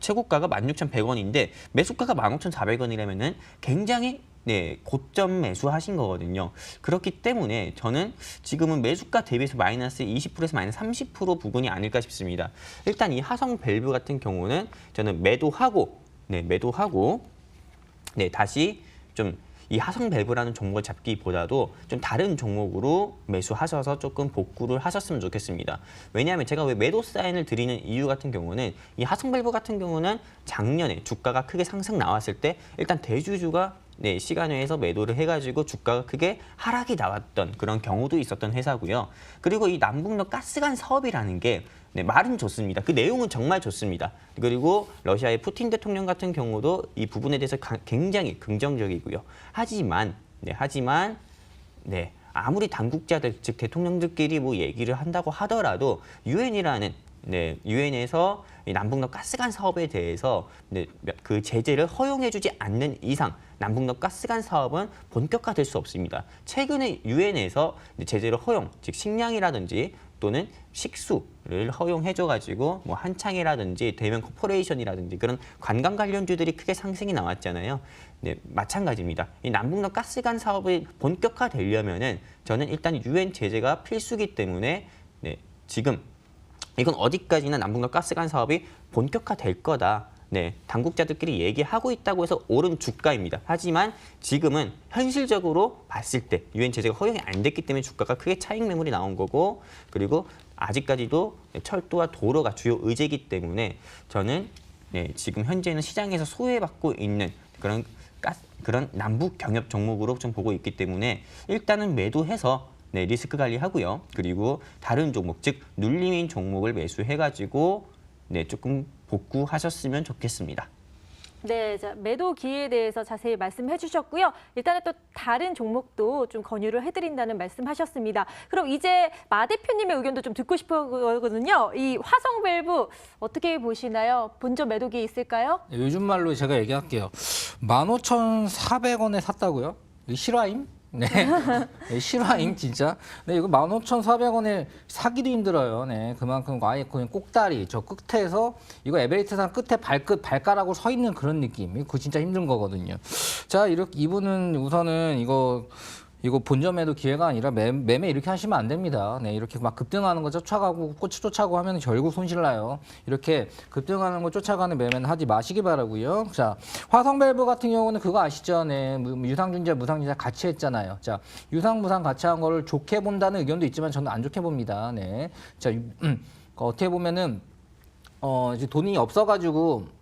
최고가가 16,100원인데 매수가가 15,400원이라면은 굉장히 네, 고점 매수하신 거거든요. 그렇기 때문에 저는 지금은 매수가 대비해서 마이너스 20%에서 마이너스 30% 부분이 아닐까 싶습니다. 일단 이 하성 밸브 같은 경우는 저는 매도하고 네, 다시 좀 이 하성 밸브라는 종목을 잡기보다도 좀 다른 종목으로 매수하셔서 조금 복구를 하셨으면 좋겠습니다. 왜냐하면 제가 왜 매도 사인을 드리는 이유 같은 경우는 이 하성 밸브 같은 경우는 작년에 주가가 크게 상승 나왔을 때 일단 대주주가 네, 시간외에서 매도를 해가지고 주가가 크게 하락이 나왔던 그런 경우도 있었던 회사고요. 그리고 이 남북로 가스관 사업이라는 게 네, 말은 좋습니다. 그 내용은 정말 좋습니다. 그리고 러시아의 푸틴 대통령 같은 경우도 이 부분에 대해서 굉장히 긍정적이고요. 하지만 아무리 당국자들 즉 대통령들끼리 뭐 얘기를 한다고 하더라도 유엔이라는 유엔에서 남북로 가스관 사업에 대해서 그 제재를 허용해주지 않는 이상 남북로 가스관 사업은 본격화될 수 없습니다. 최근에 유엔에서 제재를 허용, 즉 식량이라든지 또는 식수를 허용해줘가지고 뭐 한창이라든지 대면 코퍼레이션이라든지 그런 관광 관련주들이 크게 상승이 나왔잖아요. 네, 마찬가지입니다. 이 남북로 가스관 사업이 본격화되려면은 저는 일단 유엔 제재가 필수기 때문에 네, 지금 이건 어디까지나 남북로 가스관 사업이 본격화될 거다. 네, 당국자들끼리 얘기하고 있다고 해서 오른 주가입니다. 하지만 지금은 현실적으로 봤을 때 유엔 제재가 허용이 안 됐기 때문에 주가가 크게 차익 매물이 나온 거고 그리고 아직까지도 철도와 도로가 주요 의제이기 때문에 저는 네, 지금 현재는 시장에서 소외받고 있는 그런 남북 경협 종목으로 좀 보고 있기 때문에 일단은 매도해서 네, 리스크 관리하고요. 그리고 다른 종목, 즉 눌림인 종목을 매수해가지고 네, 조금 복구하셨으면 좋겠습니다. 네, 자, 매도 기회에 대해서 자세히 말씀해 주셨고요. 일단은 또 다른 종목도 좀 권유를 해드린다는 말씀하셨습니다. 그럼 이제 마 대표님의 의견도 좀 듣고 싶거든요. 이 화성 밸브 어떻게 보시나요? 본전 매도 기회 있을까요? 요즘 말로 제가 얘기할게요. 15,400원에 샀다고요? 이 실화임? 네, 네, 실화임 진짜. 네, 이거 15,400원에 사기도 힘들어요. 네, 그만큼 아예 그냥 꼭다리 저 끝에서 이거 에베레스트산 끝에 발가락으로 서 있는 그런 느낌. 그거 진짜 힘든 거거든요. 자, 이렇게 이분은 우선은 이거 본점에도 기회가 아니라 매매 이렇게 하시면 안 됩니다. 네, 이렇게 막 급등하는 거 쫓아가고 꼬치 쫓아가고 하면 결국 손실 나요. 이렇게 급등하는 거 쫓아가는 매매는 하지 마시기 바라고요. 자, 화성 밸브 같은 경우는 그거 아시죠? 네, 유상증자, 무상증자 같이 했잖아요. 자, 유상, 무상 같이 한 거를 좋게 본다는 의견도 있지만 저는 안 좋게 봅니다. 네, 자, 어떻게 보면은 이제 돈이 없어가지고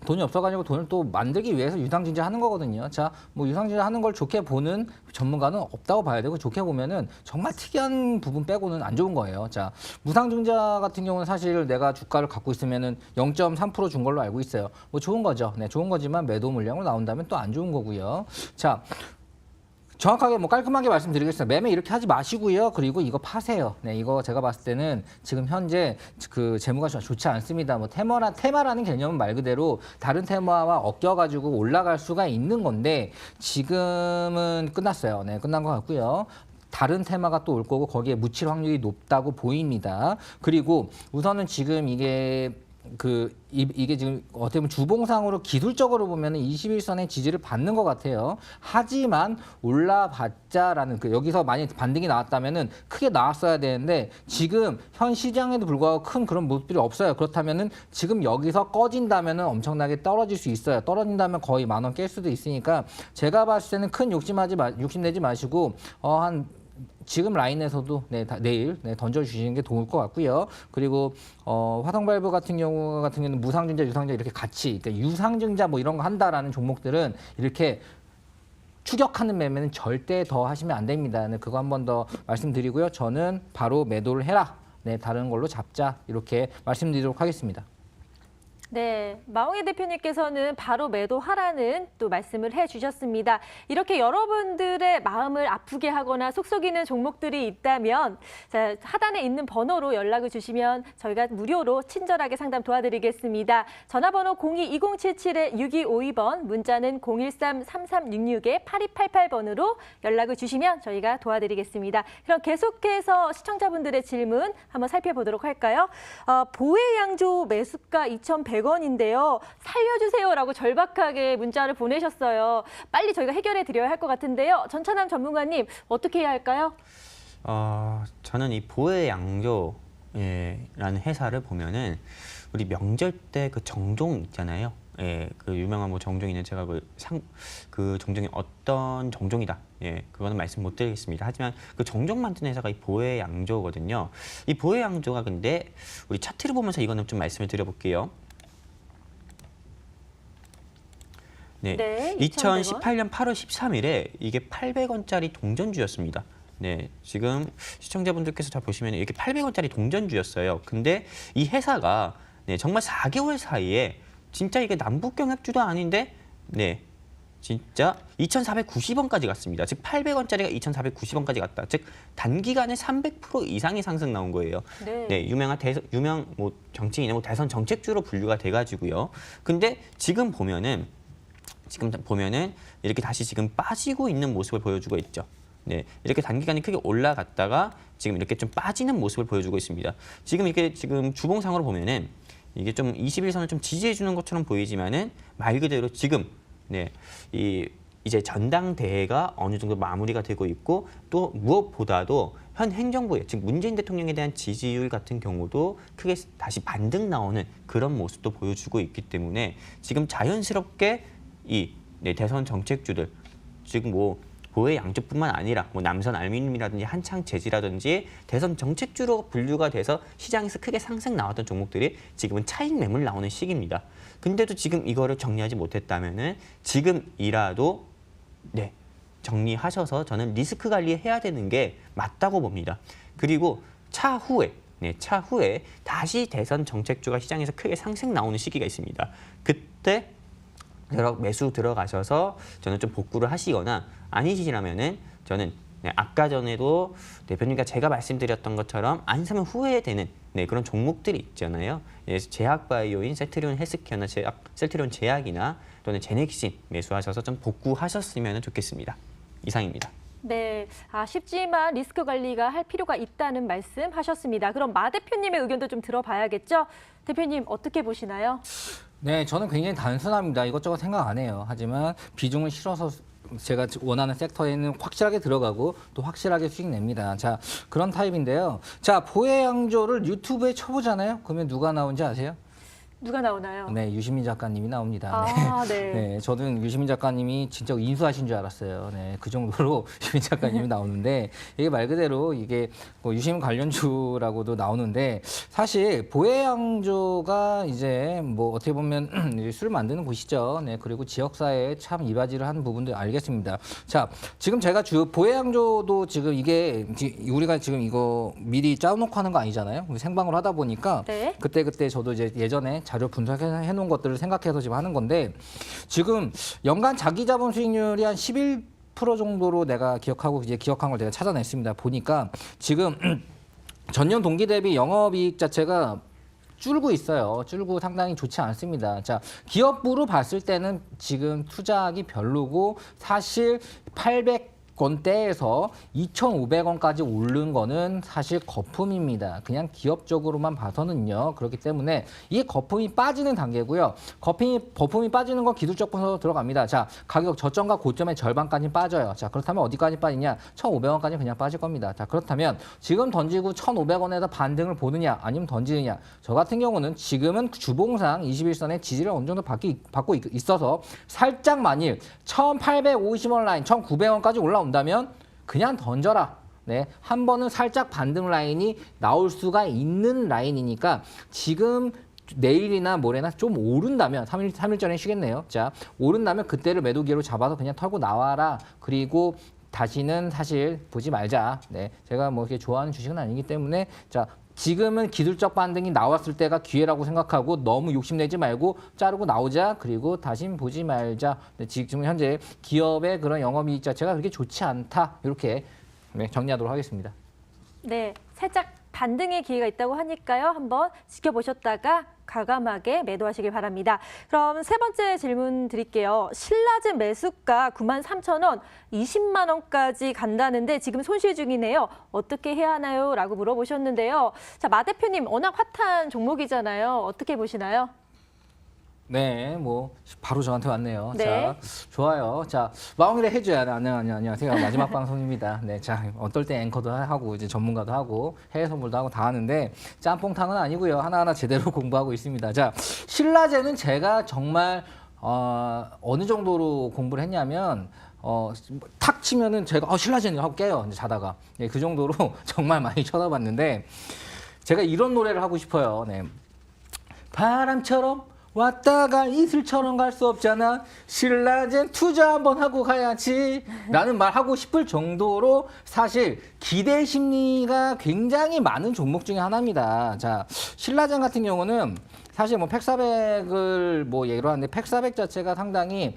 돈을 또 만들기 위해서 유상증자 하는 거거든요. 자, 뭐 유상증자 하는 걸 좋게 보는 전문가는 없다고 봐야 되고 좋게 보면은 정말 특이한 부분 빼고는 안 좋은 거예요. 자, 무상증자 같은 경우는 사실 내가 주가를 갖고 있으면은 0.3% 준 걸로 알고 있어요. 뭐 좋은 거죠. 네, 좋은 거지만 매도 물량으로 나온다면 또 안 좋은 거고요. 자, 정확하게 뭐 깔끔하게 말씀드리겠습니다. 매매 이렇게 하지 마시고요. 그리고 이거 파세요. 네, 이거 제가 봤을 때는 지금 현재 그 재무가 좋지 않습니다. 뭐 테마라는 개념은 말 그대로 다른 테마와 엮여가지고 올라갈 수가 있는 건데 지금은 끝났어요. 네, 끝난 것 같고요. 다른 테마가 또 올 거고 거기에 묻힐 확률이 높다고 보입니다. 그리고 우선은 지금 이게 지금 어떻게 보면 주봉상으로 기술적으로 보면은 21선의 지지를 받는 것 같아요. 하지만 올라봤자라는 여기서 만약 반등이 나왔다면은 크게 나왔어야 되는데 지금 현 시장에도 불구하고 큰 그런 모습들이 없어요. 그렇다면은 지금 여기서 꺼진다면은 엄청나게 떨어질 수 있어요. 떨어진다면 거의 10,000원 깰 수도 있으니까 제가 봤을 때는 큰 욕심내지 마시고 한 지금 라인에서도 내일 던져주시는 게 좋을 것 같고요. 그리고 화성 밸브 같은 경우는 무상증자, 유상증자 이렇게 같이 그러니까 유상증자 뭐 이런 거 한다라는 종목들은 이렇게 추격하는 매매는 절대 더 하시면 안 됩니다. 네, 그거 한 번 더 말씀드리고요. 저는 바로 매도를 해라. 네, 다른 걸로 잡자 이렇게 말씀드리도록 하겠습니다. 네, 마홍희 대표님께서는 바로 매도하라는 또 말씀을 해주셨습니다. 이렇게 여러분들의 마음을 아프게 하거나 속속이는 종목들이 있다면 자, 하단에 있는 번호로 연락을 주시면 저희가 무료로 친절하게 상담 도와드리겠습니다. 전화번호 02-2077-6252번, 문자는 013-3366-8288번으로 연락을 주시면 저희가 도와드리겠습니다. 그럼 계속해서 시청자분들의 질문 한번 살펴보도록 할까요? 보혜양조 매수가 2,100원인데요. 살려주세요라고 절박하게 문자를 보내셨어요. 빨리 저희가 해결해 드려야 할 것 같은데요. 전찬남 전문가님 어떻게 해야 할까요? 저는 이 보혜양조라는 회사를 보면은 우리 명절 때 그 정종 있잖아요. 예, 그 유명한 뭐 정종이는 제가 그 정종이 어떤 정종이다. 예, 그거는 말씀 못 드리겠습니다. 하지만 그 정종 만드는 회사가 이 보혜양조거든요. 이 보혜양조가 근데 우리 차트를 보면서 이거는 좀 말씀을 드려볼게요. 네, 네, 2018년 8월 13일에 이게 800원짜리 동전주였습니다. 네, 지금 시청자분들께서 잘 보시면 이렇게 800원짜리 동전주였어요. 근데 이 회사가 네, 정말 4개월 사이에 진짜 이게 남북경협주도 아닌데 네, 진짜 2,490원까지 갔습니다. 즉 800원짜리가 2,490원까지 갔다. 즉 단기간에 300% 이상의 상승 나온 거예요. 네, 유명 뭐 정치인이나 뭐 대선 정책주로 분류가 돼가지고요. 근데 지금 보면은 이렇게 다시 지금 빠지고 있는 모습을 보여주고 있죠. 네, 이렇게 단기간에 크게 올라갔다가 지금 이렇게 좀 빠지는 모습을 보여주고 있습니다. 지금 이게 지금 주봉상으로 보면은 이게 좀 21선을 좀 지지해 주는 것처럼 보이지만은 말 그대로 지금 네, 이제 전당대회가 어느 정도 마무리가 되고 있고 또 무엇보다도 현 행정부의 즉 문재인 대통령에 대한 지지율 같은 경우도 크게 다시 반등 나오는 그런 모습도 보여주고 있기 때문에 지금 자연스럽게 대선 정책주들 지금 뭐 보혜 양조뿐만 아니라 뭐 남선 알루미늄이라든지 한창 재지라든지 대선 정책주로 분류가 돼서 시장에서 크게 상승 나왔던 종목들이 지금은 차익 매물 나오는 시기입니다. 근데도 지금 이거를 정리하지 못했다면은 지금이라도 네, 정리하셔서 저는 리스크 관리해야 되는 게 맞다고 봅니다. 그리고 차후에 다시 대선 정책주가 시장에서 크게 상승 나오는 시기가 있습니다. 그때 매수 들어가셔서 저는 좀 복구를 하시거나 아니시라면은 저는 아까 전에도 대표님과 제가 말씀드렸던 것처럼 안 사면 후회되는 그런 종목들이 있잖아요. 제약바이오인 셀트리온 헬스케어나 셀트리온 제약이나 또는 제넥신 매수하셔서 좀 복구하셨으면 좋겠습니다. 이상입니다. 네, 쉽지만 리스크 관리가 할 필요가 있다는 말씀하셨습니다. 그럼 마 대표님의 의견도 좀 들어봐야겠죠? 대표님 어떻게 보시나요? 네, 저는 굉장히 단순합니다. 이것저것 생각 안 해요. 하지만 비중을 실어서 제가 원하는 섹터에는 확실하게 들어가고 또 확실하게 수익 냅니다. 자, 그런 타입인데요. 자, 보혜양조를 유튜브에 쳐보잖아요. 그러면 누가 나온지 아세요? 누가 나오나요? 네, 유시민 작가님이 나옵니다. 네. 네, 저는 유시민 작가님이 진짜 인수하신 줄 알았어요. 네, 그 정도로 유시민 작가님이 나오는데 이게 말 그대로 이게 뭐 유시민 관련주라고도 나오는데 사실 보혜양조가 이제 뭐 어떻게 보면 술 만드는 곳이죠. 네, 그리고 지역사회에 참 이바지를 하는 부분도 알겠습니다. 자, 지금 제가 보혜양조도 지금 이게 우리가 지금 이거 미리 짜놓고 하는 거 아니잖아요. 생방을 하다 보니까 네. 그때 저도 이제 예전에 자료 분석해 놓은 것들을 생각해서 지금 하는 건데 지금 연간 자기 자본 수익률이 한 11% 정도로 내가 기억한 걸 내가 찾아냈습니다. 보니까 지금 전년 동기 대비 영업이익 자체가 줄고 있어요. 줄고 상당히 좋지 않습니다. 자, 기업부로 봤을 때는 지금 투자하기 별로고 사실 800원대에서 2,500원까지 오른 거는 사실 거품입니다. 그냥 기업적으로만 봐서는요. 그렇기 때문에 이게 거품이 빠지는 단계고요. 거품이 빠지는 건 기술적 분석으로 들어갑니다. 자, 가격 저점과 고점의 절반까지 빠져요. 자, 그렇다면 어디까지 빠지냐? 1,500원까지 그냥 빠질 겁니다. 자, 그렇다면 지금 던지고 1,500원에서 반등을 보느냐 아니면 던지느냐. 저 같은 경우는 지금은 주봉상 21선의 지지를 어느 정도 받고 있어서 살짝 만일 1,850원 라인, 1,900원까지 올라온다면 그냥 던져라. 네, 한 번은 살짝 반등 라인이 나올 수가 있는 라인이니까 지금 내일이나 모레나 좀 오른다면 3일 전에 쉬겠네요. 자, 오른다면 그때를 매도 기회로 잡아서 그냥 털고 나와라. 그리고 다시는 사실 보지 말자. 네, 제가 뭐 이렇게 좋아하는 주식은 아니기 때문에 자, 지금은 기술적 반등이 나왔을 때가 기회라고 생각하고 너무 욕심내지 말고 자르고 나오자. 그리고 다시 보지 말자. 네, 지금 현재 기업의 그런 영업이익 자체가 그렇게 좋지 않다. 이렇게 네, 정리하도록 하겠습니다. 네, 살짝 반등의 기회가 있다고 하니까요. 한번 지켜보셨다가 과감하게 매도하시길 바랍니다. 그럼 세 번째 질문 드릴게요. 신라젠 매수가 93,000원, 20만 원까지 간다는데 지금 손실 중이네요. 어떻게 해야 하나요? 라고 물어보셨는데요. 자, 마 대표님 워낙 핫한 종목이잖아요. 어떻게 보시나요? 네, 뭐 바로 저한테 왔네요. 네. 자, 좋아요. 자, 마홍일의 해줘야. 안녕하세요. 마지막 방송입니다. 네, 자, 어떨 때 앵커도 하고 이제 전문가도 하고 해외 선물도 하고 다 하는데 짬뽕탕은 아니고요. 하나하나 제대로 공부하고 있습니다. 자, 신라젠은 제가 정말 어느 정도로 공부를 했냐면 탁 치면은 제가 신라젠을 하고 깨요. 이제 자다가. 네, 그 정도로 정말 많이 쳐다봤는데 제가 이런 노래를 하고 싶어요. 네. 바람처럼 왔다가 이슬처럼 갈 수 없잖아. 신라젠 투자 한번 하고 가야지. 라는 말 하고 싶을 정도로 사실 기대 심리가 굉장히 많은 종목 중에 하나입니다. 자, 신라젠 같은 경우는 사실 뭐 팩400을 뭐 예로 하는데 팩400 자체가 상당히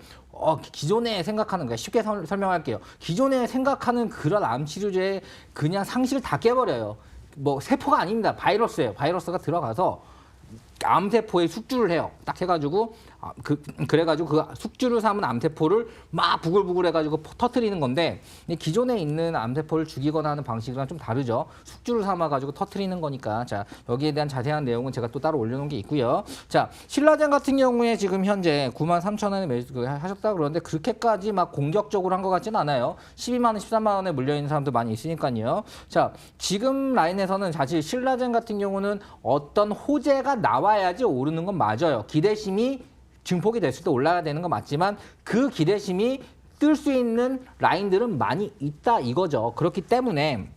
기존에 생각하는 거야. 쉽게 설명할게요. 기존에 생각하는 그런 암 치료제의 그냥 상식을 다 깨버려요. 뭐 세포가 아닙니다. 바이러스예요. 바이러스가 들어가서 암세포에 숙주를 해요. 딱 해가지고 그래가지고 그 숙주를 삼은 암세포를 막 부글부글 해가지고 터트리는 건데 기존에 있는 암세포를 죽이거나 하는 방식이랑 좀 다르죠. 숙주를 삼아가지고 터트리는 거니까. 자, 여기에 대한 자세한 내용은 제가 또 따로 올려놓은 게 있고요. 자, 신라젠 같은 경우에 지금 현재 93,000원에 매수하셨다 그러는데 그렇게까지 막 공격적으로 한 것 같지는 않아요. 12만 원, 13만 원에 물려있는 사람도 많이 있으니까요. 자, 지금 라인에서는 사실 신라젠 같은 경우는 어떤 호재가 나와야지 오르는 건 맞아요. 기대심이 증폭이 됐을 때 올라가야 되는 건 맞지만 그 기대심이 뜰 수 있는 라인들은 많이 있다 이거죠. 그렇기 때문에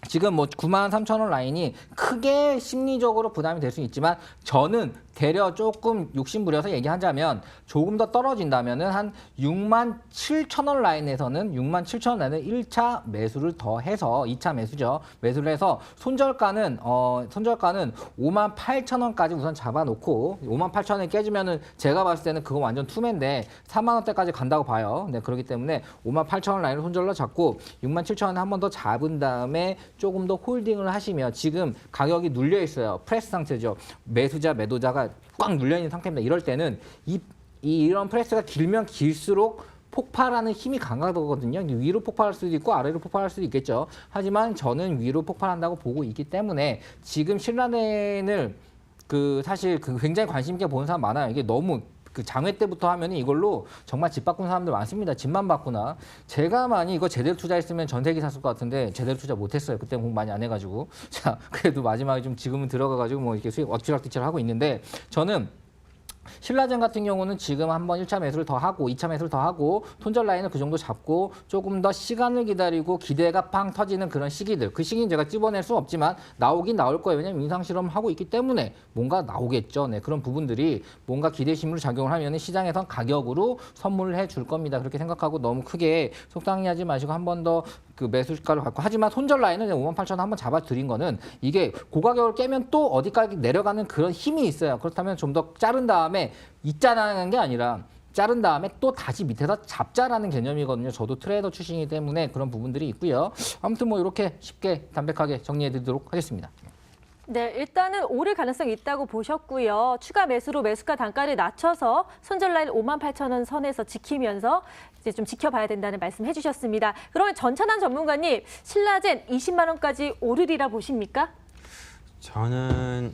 지금 뭐 93,000원 라인이 크게 심리적으로 부담이 될 수 있지만 저는 되려 조금 욕심부려서 얘기하자면 조금 더 떨어진다면은 한 67,000원 라인에서는 67,000원 라인에 1차 매수를 더 해서 2차 매수죠. 매수를 해서 손절가는 58,000원까지 우선 잡아놓고 58,000원이 깨지면은 제가 봤을 때는 그거 완전 투매인데 3만 원대까지 간다고 봐요. 네, 그렇기 때문에 58,000원 라인을 손절로 잡고 67,000원에 한 번 더 잡은 다음에 조금 더 홀딩을 하시면 지금 가격이 눌려 있어요. 프레스 상태죠. 매수자, 매도자가 꽉 눌려 있는 상태입니다. 이럴 때는 이런 프레스가 길면 길수록 폭발하는 힘이 강하거든요. 위로 폭발할 수도 있고 아래로 폭발할 수도 있겠죠. 하지만 저는 위로 폭발한다고 보고 있기 때문에 지금 신라젠을 사실 굉장히 관심 있게 보는 사람 많아요. 이게 너무 장외 때부터 하면 이걸로 정말 집 바꾼 사람들 많습니다. 집만 바꾸나. 제가 많이 이거 제대로 투자했으면 전세기 샀을 것 같은데 제대로 투자 못했어요. 그때 공부 많이 안 해가지고. 자, 그래도 마지막에 좀 지금은 들어가가지고 뭐 이렇게 수익 엎치락뒤치락 하고 있는데 저는 신라젠 같은 경우는 지금 한번 1차 매수를 더 하고 2차 매수를 더 하고 손절 라인을 그 정도 잡고 조금 더 시간을 기다리고 기대가 팡 터지는 그런 시기들 그 시기는 제가 찝어낼 수 없지만 나오긴 나올 거예요. 왜냐하면 임상실험을 하고 있기 때문에 뭔가 나오겠죠. 네, 그런 부분들이 뭔가 기대심으로 작용을 하면 시장에선 가격으로 선물을 해줄 겁니다. 그렇게 생각하고 너무 크게 속상해하지 마시고 한 번 더 그 매수가를 갖고 하지만 손절 라인은 58,000원 한번 잡아드린 거는 이게 고가격을 깨면 또 어디까지 내려가는 그런 힘이 있어요. 그렇다면 좀 더 자른 다음에 있자라는 게 아니라 자른 다음에 또 다시 밑에서 잡자라는 개념이거든요. 저도 트레이더 출신이기 때문에 그런 부분들이 있고요. 아무튼 뭐 이렇게 쉽게 담백하게 정리해드리도록 하겠습니다. 네, 일단은 오를 가능성이 있다고 보셨고요. 추가 매수로 매수가 단가를 낮춰서 손절 라인 58,000원 선에서 지키면서 이제 좀 지켜봐야 된다는 말씀 해주셨습니다. 그러면 전찬환 전문가님, 신라젠 20만 원까지 오르리라 보십니까? 저는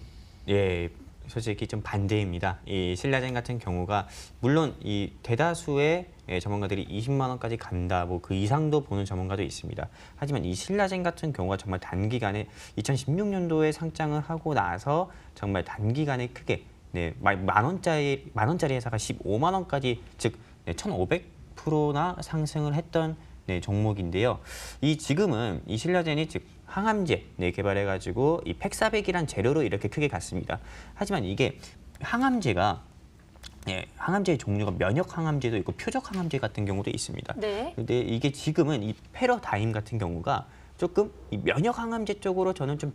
솔직히 좀 반대입니다. 이 신라젠 같은 경우가 물론 이 대다수의 전문가들이 20만 원까지 간다, 뭐 그 이상도 보는 전문가도 있습니다. 하지만 이 신라젠 같은 경우가 정말 단기간에 2016년도에 상장을 하고 나서 정말 단기간에 크게 만 원짜리 회사가 15만 원까지 즉 1,500%나 상승을 했던 종목인데요. 지금은 이 신라젠이 즉 항암제 개발해가지고 이 팩400이란 재료로 이렇게 크게 갔습니다. 하지만 이게 항암제의 종류가 면역 항암제도 있고 표적 항암제 같은 경우도 있습니다. 네. 근데 이게 지금은 이 패러다임 같은 경우가 조금 이 면역 항암제 쪽으로 저는 좀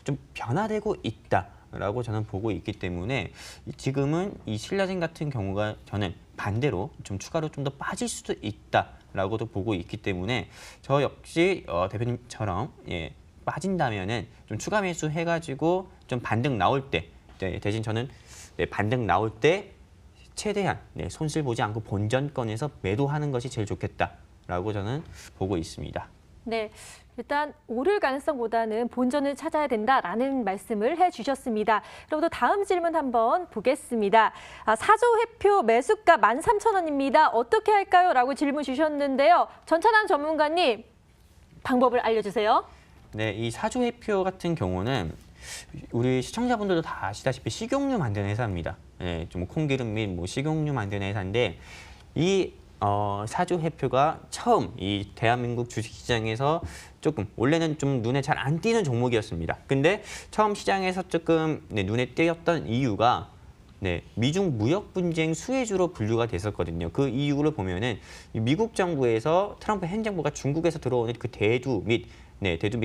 좀 변화되고 있다라고 저는 보고 있기 때문에 지금은 이 신라젠 같은 경우가 저는 반대로 좀 추가로 좀 더 빠질 수도 있다라고도 보고 있기 때문에 저 역시 대표님처럼 빠진다면은 좀 추가 매수 해가지고 좀 반등 나올 때 대신 저는 반등 나올 때 최대한 손실 보지 않고 본전권에서 매도하는 것이 제일 좋겠다라고 저는 보고 있습니다. 네, 일단 오를 가능성보다는 본전을 찾아야 된다라는 말씀을 해주셨습니다. 그리고 또 다음 질문 한번 보겠습니다. 사조 회표 매수가 13,000원입니다. 어떻게 할까요? 라고 질문 주셨는데요. 전찬환 전문가님, 방법을 알려주세요. 네, 이 사조 회표 같은 경우는 우리 시청자분들도 다 아시다시피 식용유 만드는 회사입니다. 네, 좀 콩기름 및 식용유 만드는 회사인데 이 사조 회표가 처음 이 대한민국 주식시장에서 조금 원래는 좀 눈에 잘 안 띄는 종목이었습니다. 근데 처음 시장에서 조금 눈에 띄었던 이유가 미중 무역 분쟁 수혜주로 분류가 됐었거든요. 그 이유를 보면은 미국 정부에서 트럼프 행정부가 중국에서 들어오는 그 대두 및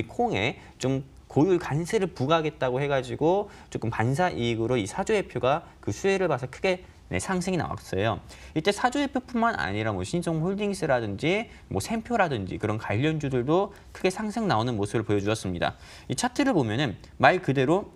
콩에 좀 고율 관세를 부과하겠다고 해가지고 조금 반사 이익으로 이 사조회표가 그 수혜를 봐서 크게 상승이 나왔어요. 이때 사조회표뿐만 아니라 신성홀딩스라든지 샘표라든지 그런 관련주들도 크게 상승 나오는 모습을 보여주었습니다. 이 차트를 보면은 말 그대로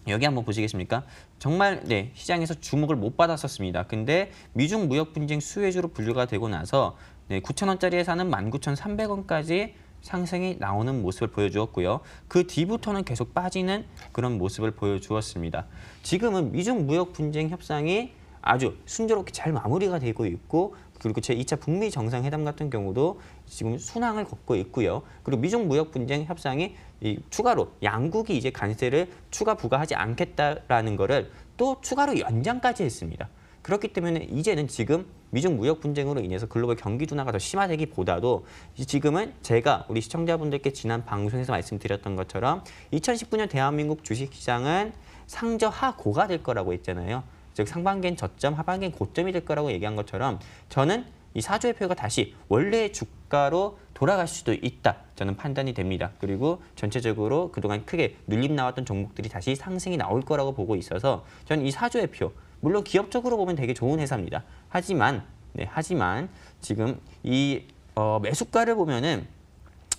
여기 한번 보시겠습니까? 정말 시장에서 주목을 못 받았었습니다. 근데 미중 무역 분쟁 수혜주로 분류가 되고 나서 9,000원짜리에 사는 19,300원까지 상승이 나오는 모습을 보여주었고요. 그 뒤부터는 계속 빠지는 그런 모습을 보여주었습니다. 지금은 미중 무역 분쟁 협상이 아주 순조롭게 잘 마무리가 되고 있고 그리고 제2차 북미 정상회담 같은 경우도 지금 순항을 걷고 있고요. 그리고 미중 무역 분쟁 협상이 추가로 양국이 이제 관세를 추가 부과하지 않겠다라는 거를 또 추가로 연장까지 했습니다. 그렇기 때문에 이제는 지금 미중 무역 분쟁으로 인해서 글로벌 경기 둔화가 더 심화되기보다도 지금은 제가 우리 시청자분들께 지난 방송에서 말씀드렸던 것처럼 2019년 대한민국 주식시장은 상저하고가 될 거라고 했잖아요. 즉 상반기엔 저점, 하반기엔 고점이 될 거라고 얘기한 것처럼 저는 이 사조회표가 다시 원래의 주가로 돌아갈 수도 있다. 저는 판단이 됩니다. 그리고 전체적으로 그동안 크게 눌림 나왔던 종목들이 다시 상승이 나올 거라고 보고 있어서 저는 이 사조회표 물론 기업적으로 보면 되게 좋은 회사입니다. 하지만 지금 이 매수가를 보면은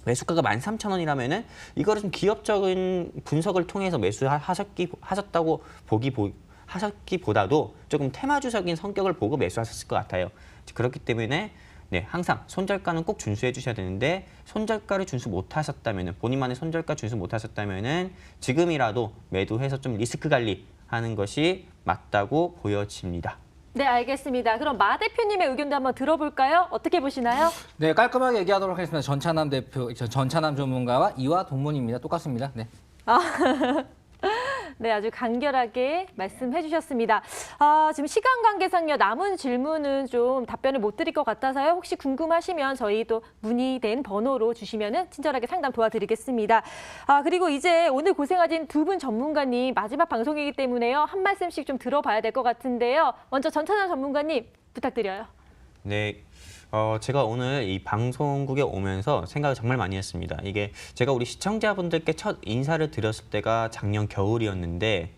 매수가가 13,000원이라면은 이거를 좀 기업적인 분석을 통해서 매수하셨다고 하셨기보다도 조금 테마주적인 성격을 보고 매수하셨을 것 같아요. 그렇기 때문에 항상 손절가는 꼭 준수해 주셔야 되는데 손절가를 준수 못하셨다면은 본인만의 손절가 준수 못하셨다면은 지금이라도 매도해서 좀 리스크 관리하는 것이 맞다고 보여집니다. 네, 알겠습니다. 그럼 마 대표님의 의견도 한번 들어볼까요? 어떻게 보시나요? 네, 깔끔하게 얘기하도록 하겠습니다. 전찬남 대표, 전찬남 전문가와 이와 동문입니다. 똑같습니다. 네. 네, 아주 간결하게 말씀해 주셨습니다. 지금 시간 관계상요, 남은 질문은 좀 답변을 못 드릴 것 같아서요. 혹시 궁금하시면 저희 또 문의된 번호로 주시면은 친절하게 상담 도와드리겠습니다. 그리고 이제 오늘 고생하신 두 분 전문가님 마지막 방송이기 때문에요. 한 말씀씩 좀 들어봐야 될 것 같은데요. 먼저 전찬환 전문가님 부탁드려요. 네. 제가 오늘 이 방송국에 오면서 생각을 정말 많이 했습니다. 이게 제가 우리 시청자분들께 첫 인사를 드렸을 때가 작년 겨울이었는데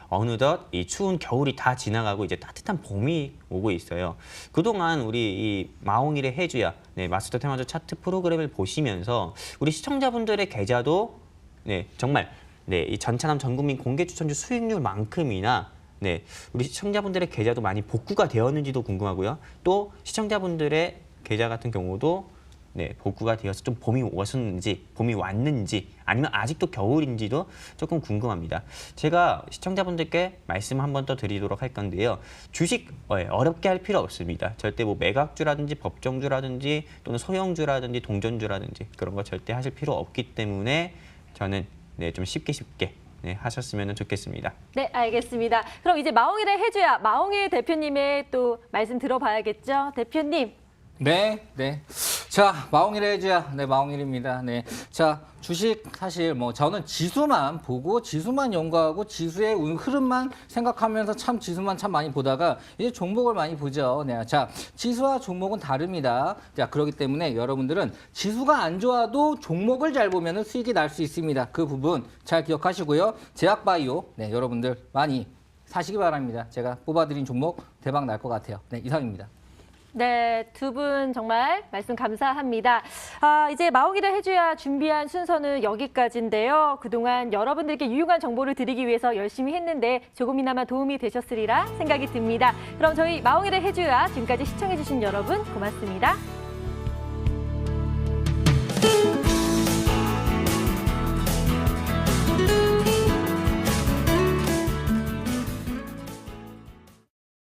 어느덧 이 추운 겨울이 다 지나가고 이제 따뜻한 봄이 오고 있어요. 그동안 우리 이 마홍일의 해주야 마스터 테마주 차트 프로그램을 보시면서 우리 시청자분들의 계좌도 정말 이 전차남 전국민 공개 추천주 수익률만큼이나 우리 시청자분들의 계좌도 많이 복구가 되었는지도 궁금하고요. 또 시청자분들의 계좌 같은 경우도 복구가 되어서 좀 봄이 왔는지 아니면 아직도 겨울인지도 조금 궁금합니다. 제가 시청자분들께 말씀 한 번 더 드리도록 할 건데요. 주식 어렵게 할 필요 없습니다. 절대 매각주라든지 법정주라든지 또는 소형주라든지 동전주라든지 그런 거 절대 하실 필요 없기 때문에 저는 좀 쉽게 하셨으면 좋겠습니다. 네, 알겠습니다. 그럼 이제 마홍일의 해줘야 마홍일 대표님의 또 말씀 들어봐야겠죠? 대표님. 네. 자, 마홍일의 해주야. 네, 마홍일입니다. 네. 자, 주식 사실 뭐 저는 지수만 보고 지수만 연구하고 지수의 흐름만 생각하면서 참 지수만 참 많이 보다가 이제 종목을 많이 보죠. 네. 자, 지수와 종목은 다릅니다. 자, 그렇기 때문에 여러분들은 지수가 안 좋아도 종목을 잘 보면 수익이 날 수 있습니다. 그 부분 잘 기억하시고요. 제약바이오, 네, 여러분들 많이 사시기 바랍니다. 제가 뽑아드린 종목 대박 날 것 같아요. 네, 이상입니다. 네, 두 분 정말 말씀 감사합니다. 이제 마홍일의 해줘야 준비한 순서는 여기까지인데요. 그동안 여러분들께 유용한 정보를 드리기 위해서 열심히 했는데 조금이나마 도움이 되셨으리라 생각이 듭니다. 그럼 저희 마홍일의 해줘야 지금까지 시청해주신 여러분 고맙습니다.